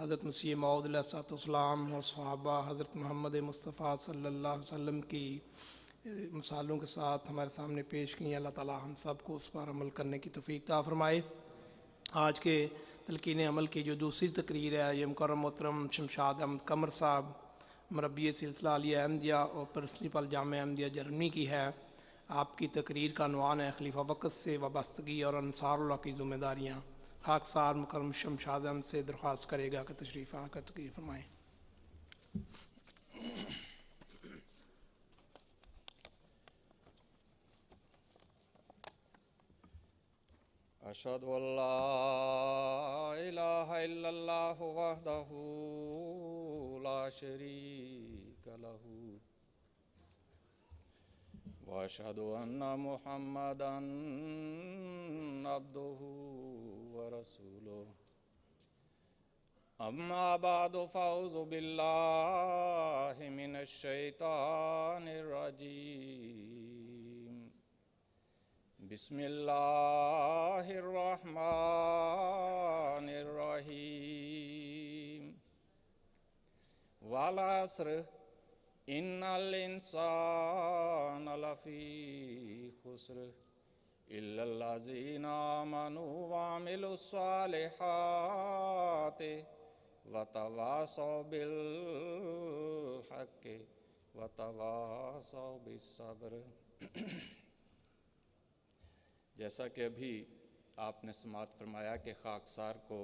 حضرت مسیح موعود علیہ السلام اور صحابہ حضرت محمد مصطفیٰ صلی اللہ علیہ وسلم کی مثالوں کے ساتھ ہمارے سامنے پیش کی ہیں، اللہ تعالی ہم سب کو اس پر عمل کرنے کی توفیق عطا فرمائے۔ آج کے تلقین عمل کی جو دوسری تقریر ہے یہ مکرم محترم شمشاد احمد قمر صاحب، مربی سلسلہ عالیہ احمدیہ اور پرنسپل جامعہ احمدیہ جرمنی کی ہے۔ آپ کی تقریر کا عنوان ہے خلیفہ وقت سے وابستگی اور انصار اللہ کی ذمہ داریاں۔ خاکسار مکرم شمشاد احمد سے درخواست کرے گا کہ تشریف آ کر تقریر فرمائیں۔ أشهد أن لا إله إلا الله وحده لا شريك له وأشهد أن محمدًا عبده ورسوله أما بعد فأعوذ بالله من الشيطان الرجيم بسم اللہ الرحمن الرحیم والعصر ان الانسان لفی خسر الا الذین آمنوا وعملوا الصالحات وتواصوا بالحق وتواصوا بالصبر۔ جیسا کہ ابھی آپ نے سماعت فرمایا کہ خاکسار کو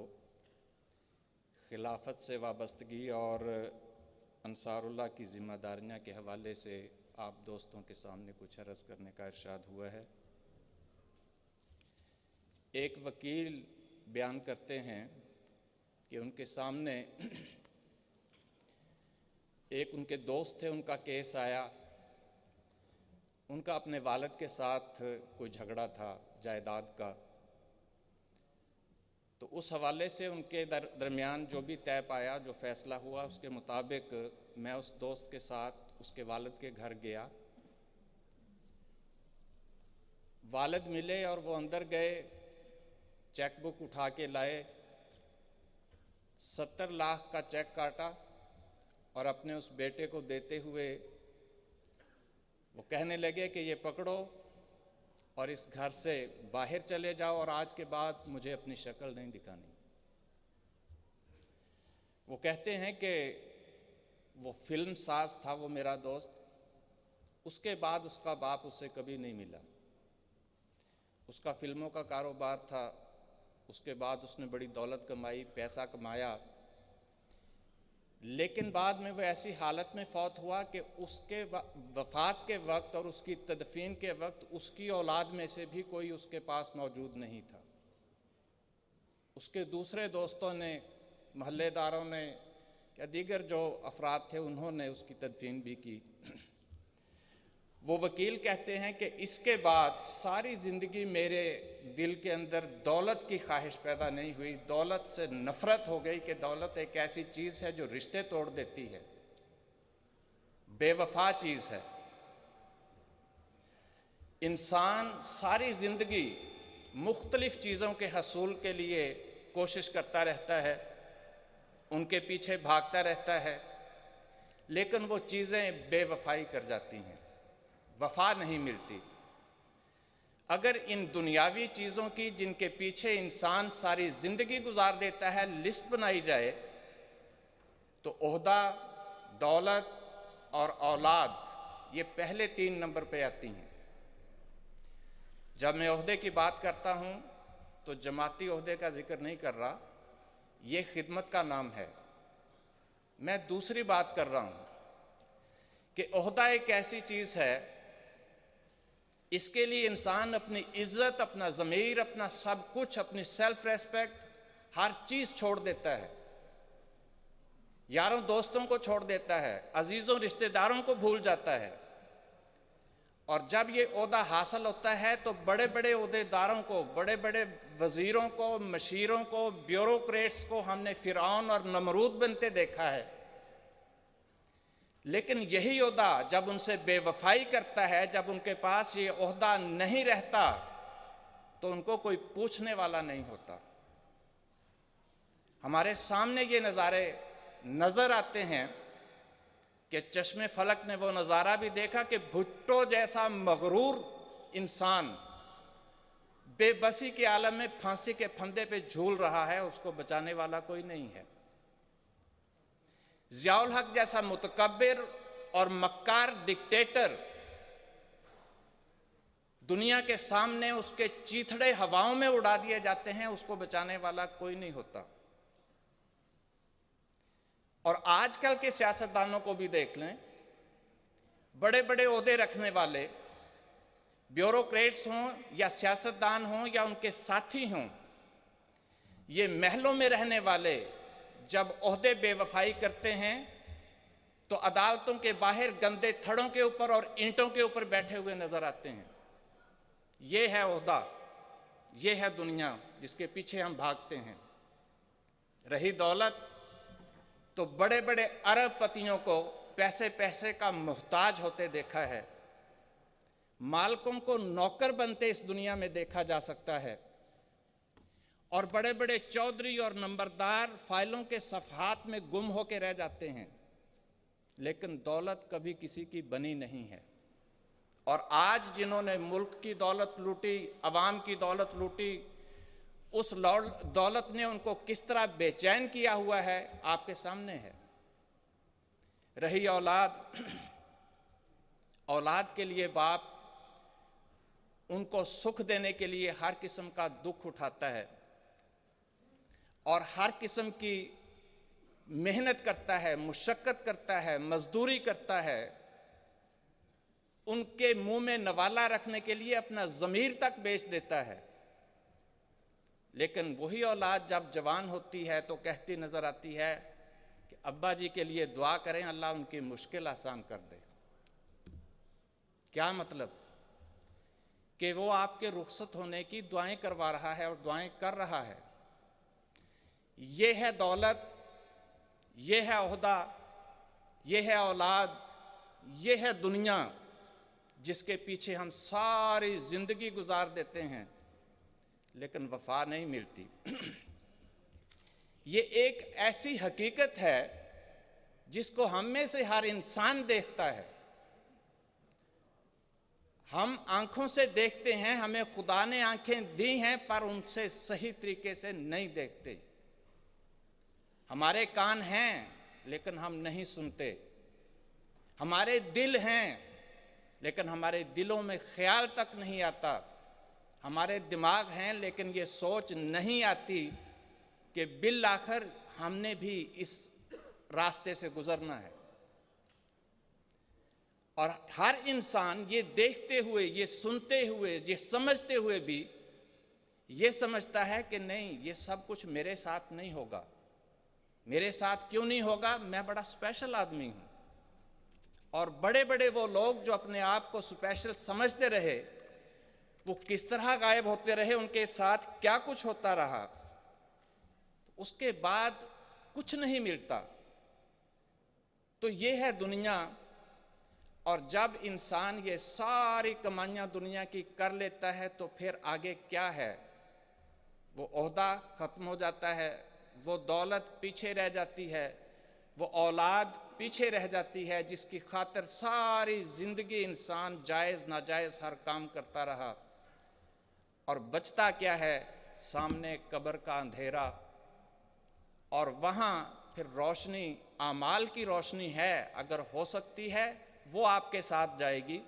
خلافت سے وابستگی اور انصار اللہ کی ذمہ داریاں کے حوالے سے آپ دوستوں کے سامنے کچھ عرض کرنے کا ارشاد ہوا ہے۔ ایک وکیل بیان کرتے ہیں کہ ان کے سامنے ایک ان کے دوست تھے، ان کا کیس آیا، ان کا اپنے والد کے ساتھ کوئی جھگڑا تھا جائیداد کا، تو اس حوالے سے ان کے درمیان جو بھی طے پایا، جو فیصلہ ہوا، اس کے مطابق میں اس دوست کے ساتھ اس کے والد کے گھر گیا۔ والد ملے اور وہ اندر گئے، چیک بک اٹھا کے لائے، 70 لاکھ کا چیک کاٹا اور اپنے اس بیٹے کو دیتے ہوئے وہ کہنے لگے کہ یہ پکڑو اور اس گھر سے باہر چلے جاؤ اور آج کے بعد مجھے اپنی شکل نہیں دکھانی۔ وہ کہتے ہیں کہ وہ فلم ساز تھا وہ میرا دوست، اس کے بعد اس کا باپ اسے کبھی نہیں ملا۔ اس کا فلموں کا کاروبار تھا، اس کے بعد اس نے بڑی دولت کمائی، پیسہ کمایا، لیکن بعد میں وہ ایسی حالت میں فوت ہوا کہ اس کے وفات کے وقت اور اس کی تدفین کے وقت اس کی اولاد میں سے بھی کوئی اس کے پاس موجود نہیں تھا۔ اس کے دوسرے دوستوں نے، محلے داروں نے یا دیگر جو افراد تھے انہوں نے اس کی تدفین بھی کی۔ وہ وکیل کہتے ہیں کہ اس کے بعد ساری زندگی میرے دل کے اندر دولت کی خواہش پیدا نہیں ہوئی، دولت سے نفرت ہو گئی کہ دولت ایک ایسی چیز ہے جو رشتے توڑ دیتی ہے، بے وفا چیز ہے۔ انسان ساری زندگی مختلف چیزوں کے حصول کے لیے کوشش کرتا رہتا ہے، ان کے پیچھے بھاگتا رہتا ہے، لیکن وہ چیزیں بے وفائی کر جاتی ہیں، وفا نہیں ملتی۔ اگر ان دنیاوی چیزوں کی جن کے پیچھے انسان ساری زندگی گزار دیتا ہے لسٹ بنائی جائے تو عہدہ، دولت اور اولاد یہ پہلے 3 نمبر پہ آتی ہیں۔ جب میں عہدے کی بات کرتا ہوں تو جماعتی عہدے کا ذکر نہیں کر رہا، یہ خدمت کا نام ہے۔ میں دوسری بات کر رہا ہوں کہ عہدہ ایک ایسی چیز ہے، اس کے لیے انسان اپنی عزت، اپنا ضمیر، اپنا سب کچھ، اپنی سیلف ریسپیکٹ، ہر چیز چھوڑ دیتا ہے، یاروں دوستوں کو چھوڑ دیتا ہے، عزیزوں رشتہ داروں کو بھول جاتا ہے۔ اور جب یہ عہدہ حاصل ہوتا ہے تو بڑے بڑے عہدے داروں کو، بڑے بڑے وزیروں کو، مشیروں کو، بیوروکریٹس کو ہم نے فرعون اور نمرود بنتے دیکھا ہے، لیکن یہی عہدہ جب ان سے بے وفائی کرتا ہے، جب ان کے پاس یہ عہدہ نہیں رہتا تو ان کو کوئی پوچھنے والا نہیں ہوتا۔ ہمارے سامنے یہ نظارے نظر آتے ہیں کہ چشم فلک نے وہ نظارہ بھی دیکھا کہ بھٹو جیسا مغرور انسان بے بسی کے عالم میں پھانسی کے پھندے پہ جھول رہا ہے، اس کو بچانے والا کوئی نہیں ہے۔ ضیاء الحق جیسا متکبر اور مکار ڈکٹیٹر دنیا کے سامنے اس کے چیتھڑے ہواؤں میں اڑا دیے جاتے ہیں، اس کو بچانے والا کوئی نہیں ہوتا۔ اور آج کل کے سیاستدانوں کو بھی دیکھ لیں، بڑے بڑے عہدے رکھنے والے بیوروکریٹس ہوں یا سیاستدان ہوں یا ان کے ساتھی ہوں، یہ محلوں میں رہنے والے جب عہدے بے وفائی کرتے ہیں تو عدالتوں کے باہر گندے تھڑوں کے اوپر اور اینٹوں کے اوپر بیٹھے ہوئے نظر آتے ہیں۔ یہ ہے عہدہ، یہ ہے دنیا جس کے پیچھے ہم بھاگتے ہیں۔ رہی دولت تو بڑے بڑے ارب پتیوں کو پیسے پیسے کا محتاج ہوتے دیکھا ہے، مالکوں کو نوکر بنتے اس دنیا میں دیکھا جا سکتا ہے، اور بڑے بڑے چودھری اور نمبردار فائلوں کے صفحات میں گم ہو کے رہ جاتے ہیں، لیکن دولت کبھی کسی کی بنی نہیں ہے۔ اور آج جنہوں نے ملک کی دولت لوٹی، عوام کی دولت لوٹی، اس دولت نے ان کو کس طرح بے چین کیا ہوا ہے آپ کے سامنے ہے۔ رہی اولاد، اولاد کے لیے باپ ان کو سکھ دینے کے لیے ہر قسم کا دکھ اٹھاتا ہے اور ہر قسم کی محنت کرتا ہے، مشقت کرتا ہے، مزدوری کرتا ہے، ان کے منہ میں نوالا رکھنے کے لیے اپنا ضمیر تک بیچ دیتا ہے۔ لیکن وہی اولاد جب جوان ہوتی ہے تو کہتی نظر آتی ہے کہ ابا جی کے لیے دعا کریں، اللہ ان کی مشکل آسان کر دے۔ کیا مطلب؟ کہ وہ آپ کے رخصت ہونے کی دعائیں کروا رہا ہے اور دعائیں کر رہا ہے۔ یہ ہے دولت، یہ ہے عہدہ، یہ ہے اولاد، یہ ہے دنیا جس کے پیچھے ہم ساری زندگی گزار دیتے ہیں لیکن وفا نہیں ملتی۔ یہ ایک ایسی حقیقت ہے جس کو ہم میں سے ہر انسان دیکھتا ہے۔ ہم آنکھوں سے دیکھتے ہیں، ہمیں خدا نے آنکھیں دی ہیں پر ان سے صحیح طریقے سے نہیں دیکھتے۔ ہمارے کان ہیں لیکن ہم نہیں سنتے، ہمارے دل ہیں لیکن ہمارے دلوں میں خیال تک نہیں آتا، ہمارے دماغ ہیں لیکن یہ سوچ نہیں آتی کہ بالآخر ہم نے بھی اس راستے سے گزرنا ہے۔ اور ہر انسان یہ دیکھتے ہوئے، یہ سنتے ہوئے، یہ سمجھتے ہوئے بھی یہ سمجھتا ہے کہ نہیں، یہ سب کچھ میرے ساتھ نہیں ہوگا۔ میرے ساتھ کیوں نہیں ہوگا؟ میں بڑا اسپیشل آدمی ہوں۔ اور بڑے بڑے وہ لوگ جو اپنے آپ کو اسپیشل سمجھتے رہے، وہ کس طرح غائب ہوتے رہے، ان کے ساتھ کیا کچھ ہوتا رہا، اس کے بعد کچھ نہیں ملتا۔ تو یہ ہے دنیا۔ اور جب انسان یہ ساری کمائیاں دنیا کی کر لیتا ہے تو پھر آگے کیا ہے؟ وہ عہدہ ختم ہو جاتا ہے، وہ دولت پیچھے رہ جاتی ہے، وہ اولاد پیچھے رہ جاتی ہے جس کی خاطر ساری زندگی انسان جائز ناجائز ہر کام کرتا رہا، اور بچتا کیا ہے؟ سامنے قبر کا اندھیرا، اور وہاں پھر روشنی، اعمال کی روشنی ہے، اگر ہو سکتی ہے وہ آپ کے ساتھ جائے گی،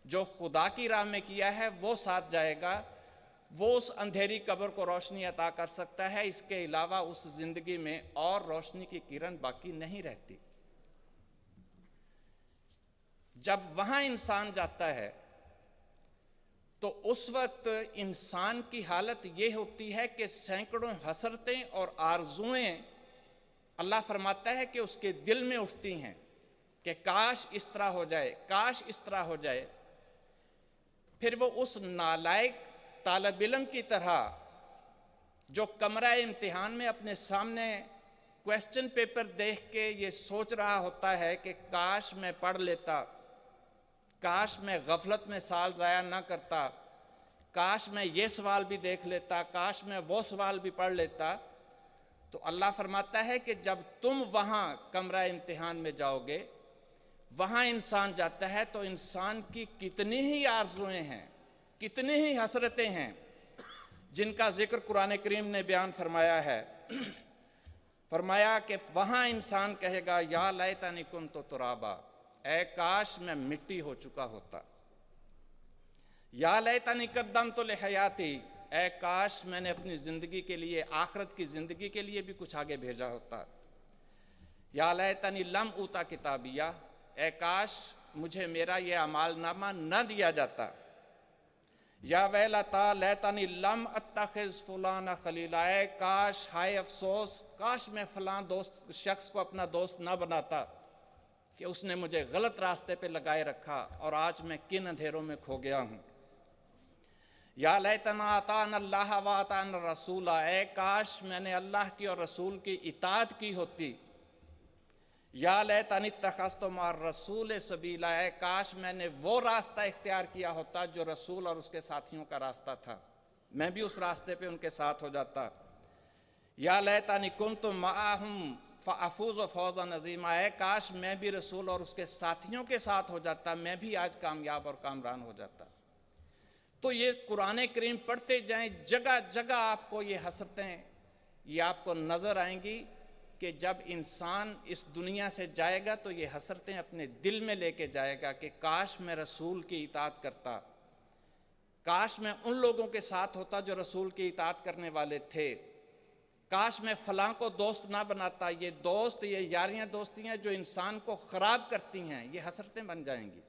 جو خدا کی راہ میں کیا ہے وہ ساتھ جائے گا، وہ اس اندھیری قبر کو روشنی عطا کر سکتا ہے، اس کے علاوہ اس زندگی میں اور روشنی کی کرن باقی نہیں رہتی۔ جب وہاں انسان جاتا ہے تو اس وقت انسان کی حالت یہ ہوتی ہے کہ سینکڑوں حسرتیں اور آرزوئیں اللہ فرماتا ہے کہ اس کے دل میں اٹھتی ہیں کہ کاش اس طرح ہو جائے، کاش اس طرح ہو جائے۔ پھر وہ اس نالائق طالب علم کی طرح جو کمرہ امتحان میں اپنے سامنے کویسچن پیپر دیکھ کے یہ سوچ رہا ہوتا ہے کہ کاش میں پڑھ لیتا، کاش میں غفلت میں سال ضائع نہ کرتا، کاش میں یہ سوال بھی دیکھ لیتا، کاش میں وہ سوال بھی پڑھ لیتا، تو اللہ فرماتا ہے کہ جب تم وہاں کمرہ امتحان میں جاؤ گے، وہاں انسان جاتا ہے تو انسان کی کتنی ہی آرزویں ہیں، کتنی ہی حسرتیں ہیں جن کا ذکر قرآن کریم نے بیان فرمایا ہے۔ فرمایا کہ وہاں انسان کہے گا یا لیتنی کنت ترابا، اے کاش میں مٹی ہو چکا ہوتا، یا لیتنی قدمت لحیاتی، اے کاش میں نے اپنی زندگی کے لیے، آخرت کی زندگی کے لیے بھی کچھ آگے بھیجا ہوتا، یا لیتنی لم اوتا کتابیہ، اے کاش مجھے میرا یہ اعمال نامہ نہ دیا جاتا، یا ویلتا لیتنی لم اتخذ فلانا خلیلا، اے کاش، ہائے افسوس، کاش میں فلاں دوست شخص کو اپنا دوست نہ بناتا کہ اس نے مجھے غلط راستے پہ لگائے رکھا اور آج میں کن اندھیروں میں کھو گیا ہوں۔ یا لیتنا اطعنا اللہ و اطعنا الرسول، اے کاش میں نے اللہ کی اور رسول کی اطاعت کی ہوتی۔ یا لیتنی اتخذت مع الرسول سبیلا، اے کاش میں نے وہ راستہ اختیار کیا ہوتا جو رسول اور اس کے ساتھیوں کا راستہ تھا، میں بھی اس راستے پہ ان کے ساتھ ہو جاتا۔ یا لیتنی کنت معہم فافوز فوزا عظیما، اے کاش میں بھی رسول اور اس کے ساتھیوں کے ساتھ ہو جاتا، میں بھی آج کامیاب اور کامران ہو جاتا۔ تو یہ قرآن کریم پڑھتے جائیں، جگہ جگہ آپ کو یہ حسرتیں یہ آپ کو نظر آئیں گی کہ جب انسان اس دنیا سے جائے گا تو یہ حسرتیں اپنے دل میں لے کے جائے گا کہ کاش میں رسول کی اطاعت کرتا، کاش میں ان لوگوں کے ساتھ ہوتا جو رسول کی اطاعت کرنے والے تھے، کاش میں فلاں کو دوست نہ بناتا۔ یہ دوست، یہ یاریاں دوستیاں جو انسان کو خراب کرتی ہیں، یہ حسرتیں بن جائیں گی۔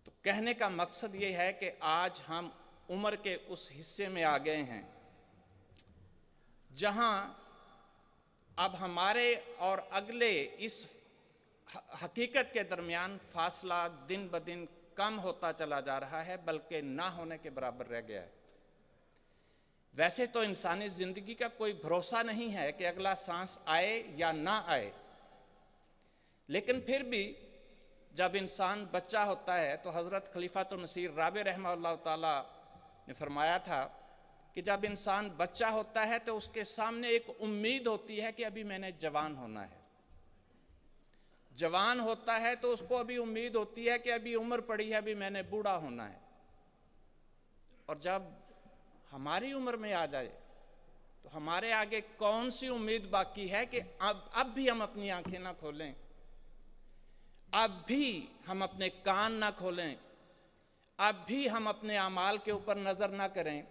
تو کہنے کا مقصد یہ ہے کہ آج ہم عمر کے اس حصے میں آ گئے ہیں جہاں اب ہمارے اور اگلے اس حقیقت کے درمیان فاصلہ دن بدن کم ہوتا چلا جا رہا ہے، بلکہ نہ ہونے کے برابر رہ گیا ہے۔ ویسے تو انسانی زندگی کا کوئی بھروسہ نہیں ہے کہ اگلا سانس آئے یا نہ آئے، لیکن پھر بھی جب انسان بچہ ہوتا ہے تو حضرت خلیفۃ المسیح رابع رحمہ اللہ تعالیٰ نے فرمایا تھا کہ جب انسان بچہ ہوتا ہے تو اس کے سامنے ایک امید ہوتی ہے کہ ابھی میں نے جوان ہونا ہے، جوان ہوتا ہے تو اس کو ابھی امید ہوتی ہے کہ ابھی عمر پڑی ہے، ابھی میں نے بوڑھا ہونا ہے، اور جب ہماری عمر میں آ جائے تو ہمارے آگے کون سی امید باقی ہے کہ اب بھی ہم اپنی آنکھیں نہ کھولیں، اب بھی ہم اپنے کان نہ کھولیں، اب بھی ہم اپنے اعمال کے اوپر نظر نہ کریں،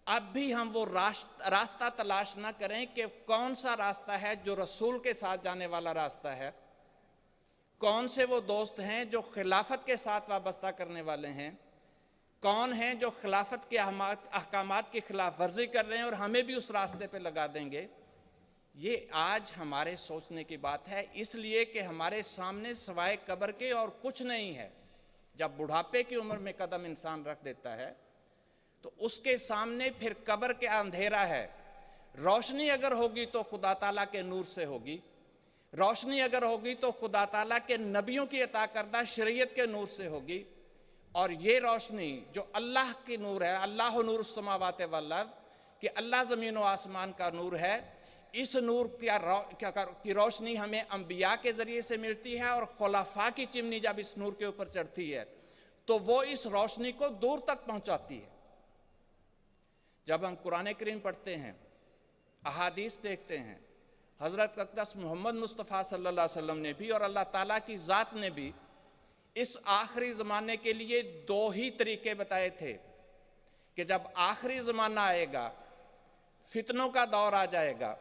اب بھی ہم وہ راستہ تلاش نہ کریں کہ کون سا راستہ ہے جو رسول کے ساتھ جانے والا راستہ ہے، کون سے وہ دوست ہیں جو خلافت کے ساتھ وابستہ کرنے والے ہیں، کون ہیں جو خلافت کے احکامات کی خلاف ورزی کر رہے ہیں اور ہمیں بھی اس راستے پہ لگا دیں گے۔ یہ آج ہمارے سوچنے کی بات ہے، اس لیے کہ ہمارے سامنے سوائے قبر کے اور کچھ نہیں ہے۔ جب بڑھاپے کی عمر میں قدم انسان رکھ دیتا ہے تو اس کے سامنے پھر قبر کے اندھیرا ہے۔ روشنی اگر ہوگی تو خدا تعالیٰ کے نور سے ہوگی، روشنی اگر ہوگی تو خدا تعالیٰ کے نبیوں کی عطا کردہ شریعت کے نور سے ہوگی، اور یہ روشنی جو اللہ کی نور ہے، اللہ نور السماوات والارض، کہ اللہ زمین و آسمان کا نور ہے، اس نور کی روشنی ہمیں انبیاء کے ذریعے سے ملتی ہے، اور خلفاء کی چمنی جب اس نور کے اوپر چڑھتی ہے تو وہ اس روشنی کو دور تک پہنچاتی ہے۔ جب ہم قرآن کریم پڑھتے ہیں، احادیث دیکھتے ہیں، حضرت اقدس محمد مصطفیٰ صلی اللہ علیہ وسلم نے بھی اور اللہ تعالیٰ کی ذات نے بھی اس آخری زمانے کے لیے دو ہی طریقے بتائے تھے کہ جب آخری زمانہ آئے گا، فتنوں کا دور آ جائے گا،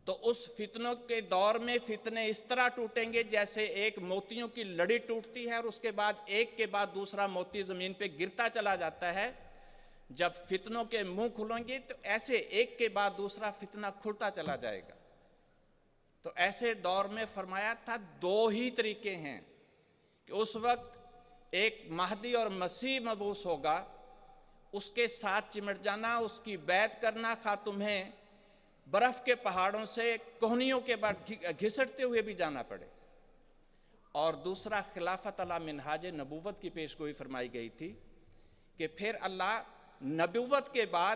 تو اس فتنوں کے دور میں فتنے اس طرح ٹوٹیں گے جیسے ایک موتیوں کی لڑی ٹوٹتی ہے اور اس کے بعد ایک کے بعد دوسرا موتی زمین پہ گرتا چلا جاتا ہے۔ جب فتنوں کے منہ کھلیں گے تو ایسے ایک کے بعد دوسرا فتنہ کھلتا چلا جائے گا۔ تو ایسے دور میں فرمایا تھا دو ہی طریقے ہیں کہ اس وقت ایک مہدی اور مسیح مبعوث ہوگا، اس کے ساتھ چمٹ جانا، اس کی بیعت کرنا، خواہ تمہیں برف کے پہاڑوں سے کوہنیوں کے بعد گھسٹتے ہوئے بھی جانا پڑے۔ اور دوسرا خلافت علی منہاج نبوت کی پیش گوئی فرمائی گئی تھی کہ پھر اللہ نبوت کے بعد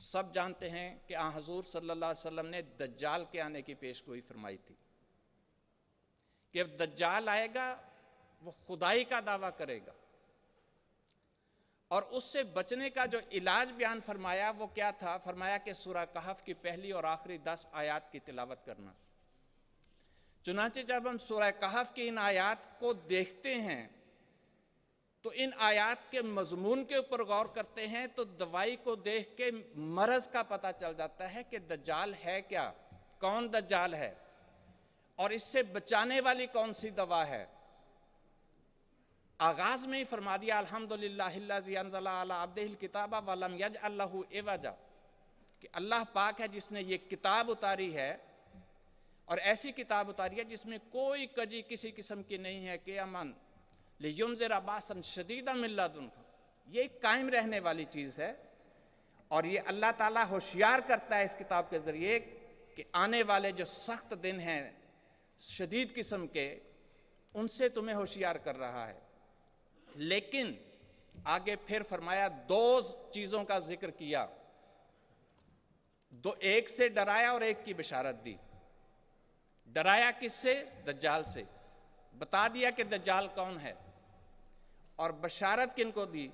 سب جانتے ہیں کہ آن حضور صلی اللہ علیہ وسلم نے دجال کے آنے کی پیشگوئی فرمائی تھی کہ دجال آئے گا، وہ خدائی کا دعویٰ کرے گا، اور اس سے بچنے کا جو علاج بیان فرمایا وہ کیا تھا؟ فرمایا کہ سورہ کہف کی پہلی اور آخری 10 آیات کی تلاوت کرنا۔ چنانچہ جب ہم سورہ کہف کی ان آیات کو دیکھتے ہیں تو ان آیات کے مضمون کے اوپر غور کرتے ہیں تو دوائی کو دیکھ کے مرض کا پتہ چل جاتا ہے کہ دجال ہے کیا، کون دجال ہے، اور اس سے بچانے والی کون سی دوا ہے۔ آغاز میں ہی فرما دیا الحمدللہ الذی انزل علی عبدہ الکتاب ولم یجعل لہ عوجا، کہ اللہ پاک ہے جس نے یہ کتاب اتاری ہے، اور ایسی کتاب اتاری ہے جس میں کوئی کجی کسی قسم کی نہیں ہے، کہ امن لینذر باسا شدیدا من لدنہ، یہ ایک قائم رہنے والی چیز ہے، اور یہ اللہ تعالیٰ ہوشیار کرتا ہے اس کتاب کے ذریعے کہ آنے والے جو سخت دن ہیں شدید قسم کے، ان سے تمہیں ہوشیار کر رہا ہے۔ لیکن آگے پھر فرمایا 2 چیزوں کا ذکر کیا، ایک سے ڈرایا اور ایک کی بشارت دی۔ ڈرایا کس سے؟ دجال سے، بتا دیا کہ دجال کون ہے، اور بشارت کن کو دی؟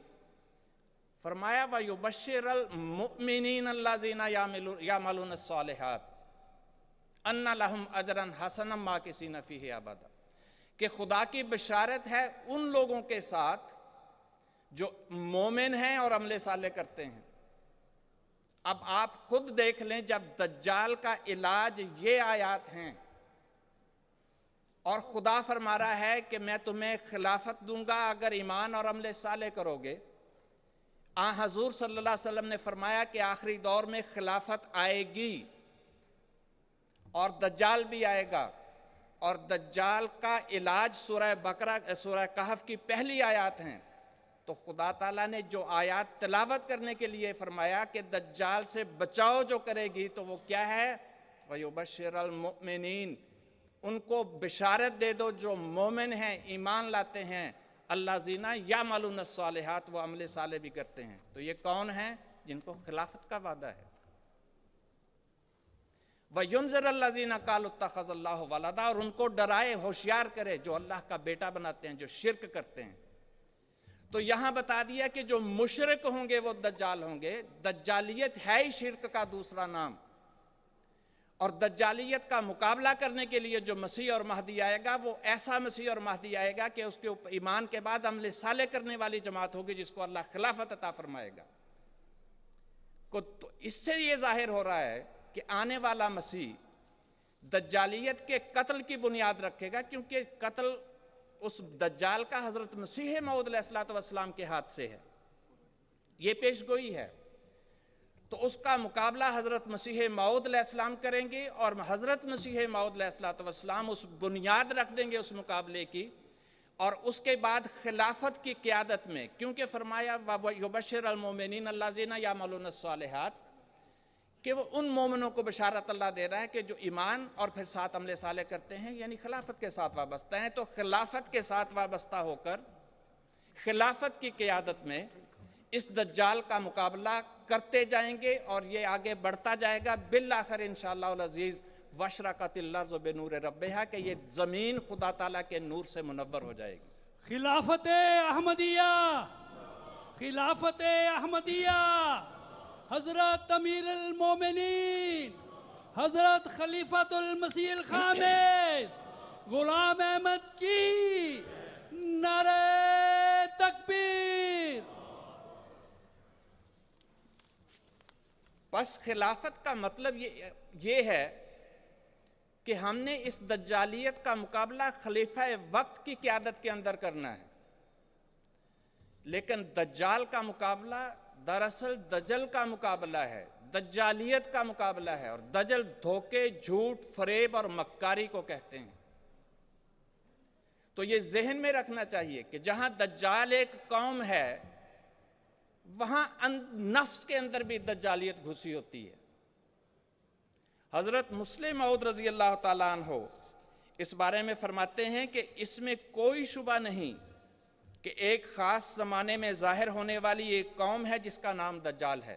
فرمایا وَيُبَشِّرَ الْمُؤْمِنِينَ الَّذِينَ يَعْمَلُونَ الصَّالِحَاتِ أَنَّ لَهُمْ أَجْرًا حَسَنًا مَاكِثِينَ فِيهِ أَبَدًا، کہ خدا کی بشارت ہے ان لوگوں کے ساتھ جو مومن ہیں اور عمل صالح کرتے ہیں۔ اب آپ خود دیکھ لیں، جب دجال کا علاج یہ آیات ہیں اور خدا فرما رہا ہے کہ میں تمہیں خلافت دوں گا اگر ایمان اور عمل صالح کرو گے، آن حضور صلی اللہ علیہ وسلم نے فرمایا کہ آخری دور میں خلافت آئے گی اور دجال بھی آئے گا، اور دجال کا علاج سورہ کہف کی پہلی آیات ہیں۔ تو خدا تعالیٰ نے جو آیات تلاوت کرنے کے لیے فرمایا کہ دجال سے بچاؤ جو کرے گی، تو وہ کیا ہے؟ وَيُبَشِّرَ الْمُؤْمِنِينَ، ان کو بشارت دے دو جو مومن ہیں، ایمان لاتے ہیں، الَّذِينَ يَعْمَلُونَ الصَّالِحَاتِ، وہ عمل صالح بھی کرتے ہیں۔ تو یہ کون ہیں؟ جن کو خلافت کا وعدہ ہے۔ وَيُنذِرَ الَّذِينَ قَالُوا اتَّخَذَ اللَّهُ وَلَدًا، اور ان کو ڈرائے، ہوشیار کرے جو اللہ کا بیٹا بناتے ہیں، جو شرک کرتے ہیں۔ تو یہاں بتا دیا کہ جو مشرک ہوں گے وہ دجال ہوں گے۔ دجالیت ہے ہی شرک کا دوسرا نام، اور دجالیت کا مقابلہ کرنے کے لیے جو مسیح اور مہدی آئے گا، وہ ایسا مسیح اور مہدی آئے گا کہ اس کے اوپر ایمان کے بعد عمل صالح کرنے والی جماعت ہوگی جس کو اللہ خلافت عطا فرمائے گا۔ تو اس سے یہ ظاہر ہو رہا ہے کہ آنے والا مسیح دجالیت کے قتل کی بنیاد رکھے گا، کیونکہ قتل اس دجال کا حضرت مسیح موعود علیہ السلام کے ہاتھ سے ہے، یہ پیش گوئی ہے۔ تو اس کا مقابلہ حضرت مسیح موعود علیہ السلام کریں گے، اور حضرت مسیح موعود علیہ السلام اس بنیاد رکھ دیں گے اس مقابلے کی، اور اس کے بعد خلافت کی قیادت میں، کیونکہ فرمایا وَيُبَشِّرَ الْمُؤْمِنِينَ الَّذِينَ يَعْمَلُونَ الصَّالِحَاتِ، کہ وہ ان مومنوں کو بشارت اللہ دے رہا ہے کہ جو ایمان اور پھر ساتھ عمل صالح کرتے ہیں، یعنی خلافت کے ساتھ وابستہ ہیں۔ تو خلافت کے ساتھ وابستہ ہو کر خلافت کی قیادت میں اس دجال کا مقابلہ کرتے جائیں گے، اور یہ آگے بڑھتا جائے گا بالآخر انشاءاللہ العزیز وَأَشْرَقَتِ الْأَرْضُ بِنُورِ رَبِّهَا، کہ یہ زمین خدا تعالیٰ کے نور سے منور ہو جائے گی۔ خلافت احمدیہ، خلافت احمدیہ، حضرت امیر المومنین حضرت خلیفۃ المسیح الخامس غلام احمد کی نعرہ تکبیر۔ بس خلافت کا مطلب یہ ہے کہ ہم نے اس دجالیت کا مقابلہ خلیفہ وقت کی قیادت کے اندر کرنا ہے، لیکن دجال کا مقابلہ دراصل دجل کا مقابلہ ہے، دجالیت کا مقابلہ ہے، اور دجل دھوکے، جھوٹ، فریب اور مکاری کو کہتے ہیں۔ تو یہ ذہن میں رکھنا چاہیے کہ جہاں دجال ایک قوم ہے، وہاں نفس کے اندر بھی دجالیت گھسی ہوتی ہے۔ حضرت مسلم موعود رضی اللہ تعالیٰ عنہ اس بارے میں فرماتے ہیں کہ اس میں کوئی شبہ نہیں کہ ایک خاص زمانے میں ظاہر ہونے والی ایک قوم ہے جس کا نام دجال ہے،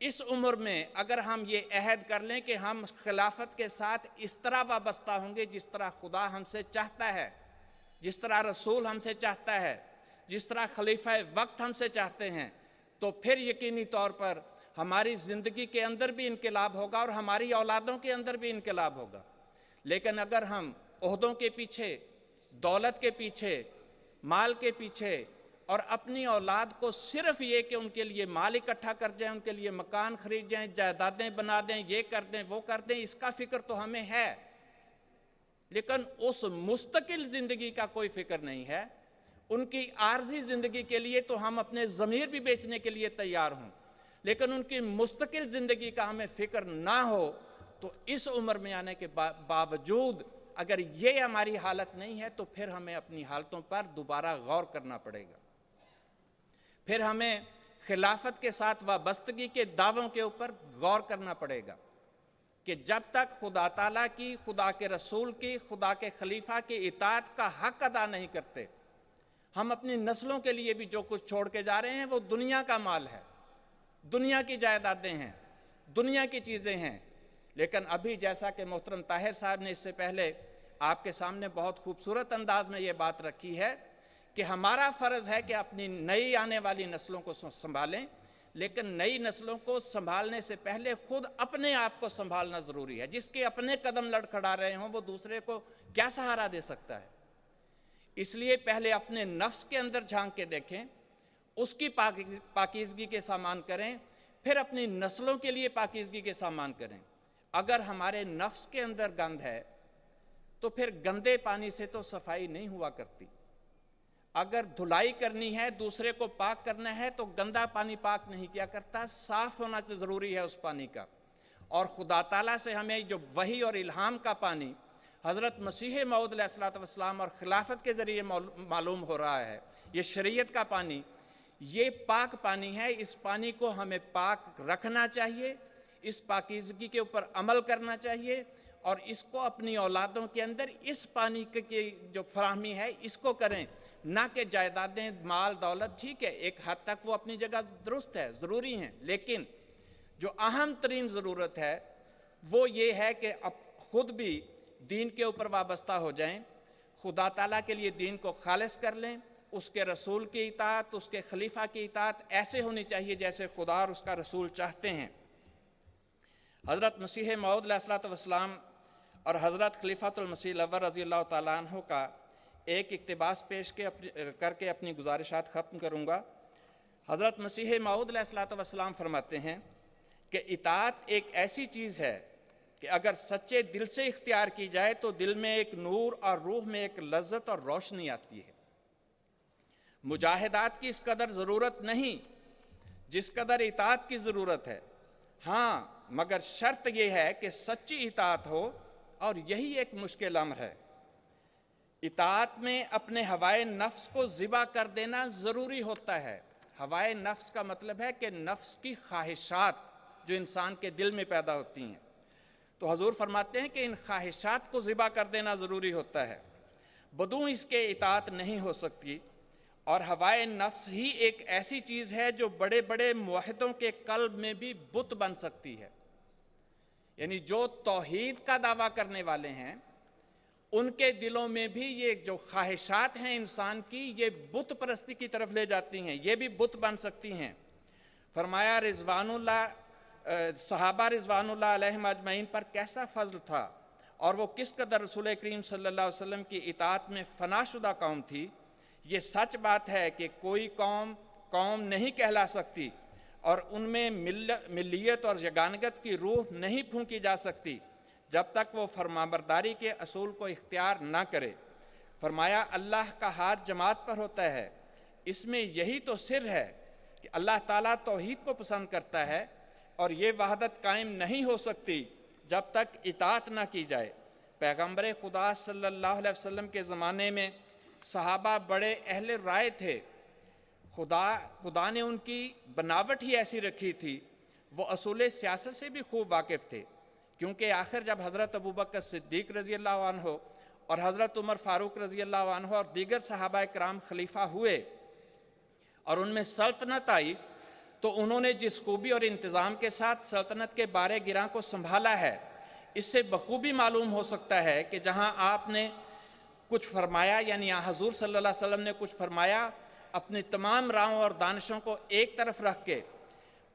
اس عمر میں اگر ہم یہ عہد کر لیں کہ ہم خلافت کے ساتھ اس طرح وابستہ ہوں گے جس طرح خدا ہم سے چاہتا ہے، جس طرح رسول ہم سے چاہتا ہے، جس طرح خلیفہ وقت ہم سے چاہتے ہیں، تو پھر یقینی طور پر ہماری زندگی کے اندر بھی انقلاب ہوگا اور ہماری اولادوں کے اندر بھی انقلاب ہوگا۔ لیکن اگر ہم عہدوں کے پیچھے، دولت کے پیچھے، مال کے پیچھے اور اپنی اولاد کو صرف یہ کہ ان کے لیے مال اکٹھا کر جائیں، ان کے لیے مکان خرید جائیں، جائیدادیں بنا دیں، یہ کر دیں وہ کر دیں، اس کا فکر تو ہمیں ہے، لیکن اس مستقل زندگی کا کوئی فکر نہیں ہے۔ ان کی عارضی زندگی کے لیے تو ہم اپنے ضمیر بھی بیچنے کے لیے تیار ہوں، لیکن ان کی مستقل زندگی کا ہمیں فکر نہ ہو تو اس عمر میں آنے کے باوجود اگر یہ ہماری حالت نہیں ہے تو پھر ہمیں اپنی حالتوں پر دوبارہ غور کرنا پڑے گا۔ پھر ہمیں خلافت کے ساتھ وابستگی کے دعووں کے اوپر غور کرنا پڑے گا کہ جب تک خدا تعالیٰ کی، خدا کے رسول کی، خدا کے خلیفہ کی اطاعت کا حق ادا نہیں کرتے، ہم اپنی نسلوں کے لیے بھی جو کچھ چھوڑ کے جا رہے ہیں وہ دنیا کا مال ہے، دنیا کی جائیدادیں ہیں، دنیا کی چیزیں ہیں۔ لیکن ابھی جیسا کہ محترم طاہر صاحب نے اس سے پہلے آپ کے سامنے بہت خوبصورت انداز میں یہ بات رکھی ہے کہ ہمارا فرض ہے کہ اپنی نئی آنے والی نسلوں کو سنبھالیں، لیکن نئی نسلوں کو سنبھالنے سے پہلے خود اپنے آپ کو سنبھالنا ضروری ہے۔ جس کے اپنے قدم لڑکھڑا رہے ہوں وہ دوسرے کو کیا سہارا دے سکتا ہے؟ اس لیے پہلے اپنے نفس کے اندر جھانک کے دیکھیں، اس کی پاکیزگی کے سامان کریں، پھر اپنی نسلوں کے لیے پاکیزگی کے سامان کریں۔ اگر ہمارے نفس کے اندر گند ہے تو پھر گندے پانی سے تو صفائی نہیں ہوا کرتی۔ اگر دھلائی کرنی ہے، دوسرے کو پاک کرنا ہے تو گندا پانی پاک نہیں کیا کرتا، صاف ہونا ضروری ہے اس پانی کا۔ اور خدا تعالیٰ سے ہمیں جو وحی اور الہام کا پانی حضرت مسیح موعود علیہ الصلوۃ والسلام اور خلافت کے ذریعے معلوم ہو رہا ہے، یہ شریعت کا پانی، یہ پاک پانی ہے۔ اس پانی کو ہمیں پاک رکھنا چاہیے، اس پاکیزگی کے اوپر عمل کرنا چاہیے اور اس کو اپنی اولادوں کے اندر اس پانی کی جو فراہمی ہے اس کو کریں، نہ کہ جائیدادیں، مال، دولت ٹھیک ہے ایک حد تک وہ اپنی جگہ درست ہے، ضروری ہیں، لیکن جو اہم ترین ضرورت ہے وہ یہ ہے کہ اب خود بھی دین کے اوپر وابستہ ہو جائیں، خدا تعالیٰ کے لیے دین کو خالص کر لیں، اس کے رسول کی اطاعت، اس کے خلیفہ کی اطاعت ایسے ہونی چاہیے جیسے خدا اور اس کا رسول چاہتے ہیں۔ حضرت مسیح موعود علیہ الصلوۃ والسلام اور حضرت خلیفۃ المسیح الاول رضی اللہ تعالیٰ عنہ کا ایک اقتباس پیش کر کے اپنی گزارشات ختم کروں گا۔ حضرت مسیح موعود علیہ الصلوۃ والسلام فرماتے ہیں کہ اطاعت ایک ایسی چیز ہے کہ اگر سچے دل سے اختیار کی جائے تو دل میں ایک نور اور روح میں ایک لذت اور روشنی آتی ہے۔ مجاہدات کی اس قدر ضرورت نہیں جس قدر اطاعت کی ضرورت ہے، ہاں مگر شرط یہ ہے کہ سچی اطاعت ہو، اور یہی ایک مشکل امر ہے۔ اطاعت میں اپنے ہوائے نفس کو ذبح کر دینا ضروری ہوتا ہے۔ ہوائے نفس کا مطلب ہے کہ نفس کی خواہشات جو انسان کے دل میں پیدا ہوتی ہیں، تو حضور فرماتے ہیں کہ ان خواہشات کو ذبح کر دینا ضروری ہوتا ہے، بدون اس کے اطاعت نہیں ہو سکتی۔ اور ہوائے نفس ہی ایک ایسی چیز ہے جو بڑے بڑے موحدوں کے قلب میں بھی بت بن سکتی ہے، یعنی جو توحید کا دعویٰ کرنے والے ہیں ان کے دلوں میں بھی یہ جو خواہشات ہیں انسان کی، یہ بت پرستی کی طرف لے جاتی ہیں، یہ بھی بت بن سکتی ہیں۔ فرمایا صحابہ رضوان اللہ علیہم اجمعین پر کیسا فضل تھا اور وہ کس قدر رسول کریم صلی اللہ علیہ وسلم کی اطاعت میں فنا شدہ قوم تھی۔ یہ سچ بات ہے کہ کوئی قوم نہیں کہلا سکتی اور ان میں ملیت اور یگانگت کی روح نہیں پھونکی جا سکتی جب تک وہ فرمانبرداری کے اصول کو اختیار نہ کرے۔ فرمایا اللہ کا ہاتھ جماعت پر ہوتا ہے، اس میں یہی تو سر ہے کہ اللہ تعالیٰ توحید کو پسند کرتا ہے، اور یہ وحدت قائم نہیں ہو سکتی جب تک اطاعت نہ کی جائے۔ پیغمبر خدا صلی اللہ علیہ وسلم کے زمانے میں صحابہ بڑے اہل رائے تھے، خدا نے ان کی بناوٹ ہی ایسی رکھی تھی، وہ اصول سیاست سے بھی خوب واقف تھے، کیونکہ آخر جب حضرت ابوبکر صدیق رضی اللہ عنہ اور حضرت عمر فاروق رضی اللہ عنہ اور دیگر صحابہ کرام خلیفہ ہوئے اور ان میں سلطنت آئی، تو انہوں نے جس خوبی اور انتظام کے ساتھ سلطنت کے بارے گراں کو سنبھالا ہے، اس سے بخوبی معلوم ہو سکتا ہے کہ جہاں آپ نے کچھ فرمایا، یعنی حضور صلی اللہ علیہ وسلم نے کچھ فرمایا، اپنی تمام راہوں اور دانشوں کو ایک طرف رکھ کے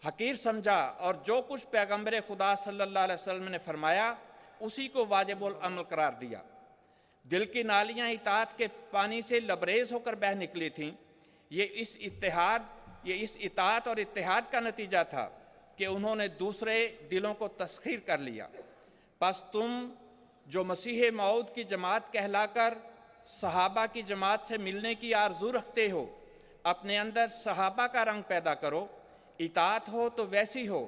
حقیر سمجھا، اور جو کچھ پیغمبر خدا صلی اللہ علیہ وسلم نے فرمایا اسی کو واجب العمل قرار دیا۔ دل کی نالیاں اطاعت کے پانی سے لبریز ہو کر بہہ نکلی تھیں۔ یہ اس اطاعت اور اتحاد کا نتیجہ تھا کہ انہوں نے دوسرے دلوں کو تسخیر کر لیا۔ پس تم جو مسیح موعود کی جماعت کہلا کر صحابہ کی جماعت سے ملنے کی آرزو رکھتے ہو، اپنے اندر صحابہ کا رنگ پیدا کرو۔ اطاعت ہو تو ویسی ہو،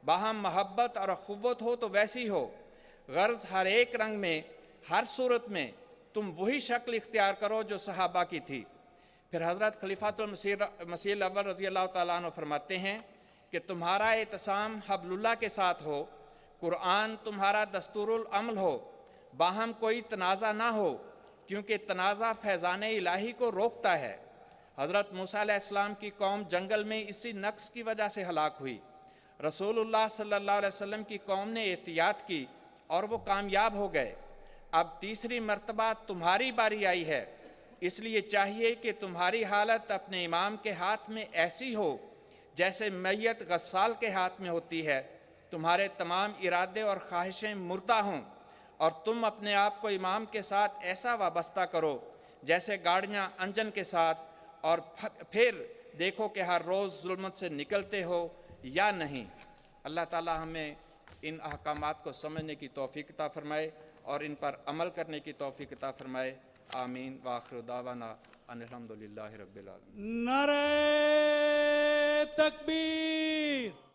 باہم محبت اور اخوت ہو تو ویسی ہو، غرض ہر ایک رنگ میں، ہر صورت میں تم وہی شکل اختیار کرو جو صحابہ کی تھی۔ پھر حضرت خلیفۃ المسیح الاول رضی اللہ تعالیٰ عنہ فرماتے ہیں کہ تمہارا اعتصام حبل اللہ کے ساتھ ہو، قرآن تمہارا دستور العمل ہو، باہم کوئی تنازع نہ ہو، کیونکہ تنازع فیضان الہی کو روکتا ہے۔ حضرت موسیٰ علیہ السلام کی قوم جنگل میں اسی نقص کی وجہ سے ہلاک ہوئی۔ رسول اللہ صلی اللہ علیہ وسلم کی قوم نے احتیاط کی اور وہ کامیاب ہو گئے۔ اب تیسری مرتبہ تمہاری باری آئی ہے، اس لیے چاہیے کہ تمہاری حالت اپنے امام کے ہاتھ میں ایسی ہو جیسے میت غسال کے ہاتھ میں ہوتی ہے، تمہارے تمام ارادے اور خواہشیں مردہ ہوں، اور تم اپنے آپ کو امام کے ساتھ ایسا وابستہ کرو جیسے گاڑیاں انجن کے ساتھ، اور پھر دیکھو کہ ہر روز ظلمت سے نکلتے ہو یا نہیں۔ اللہ تعالی ہمیں ان احکامات کو سمجھنے کی توفیق عطا فرمائے اور ان پر عمل کرنے کی توفیق عطا فرمائے۔ آمین وآخر دعوانا ان الحمدللہ رب العالمین۔ نعرہ تکبیر!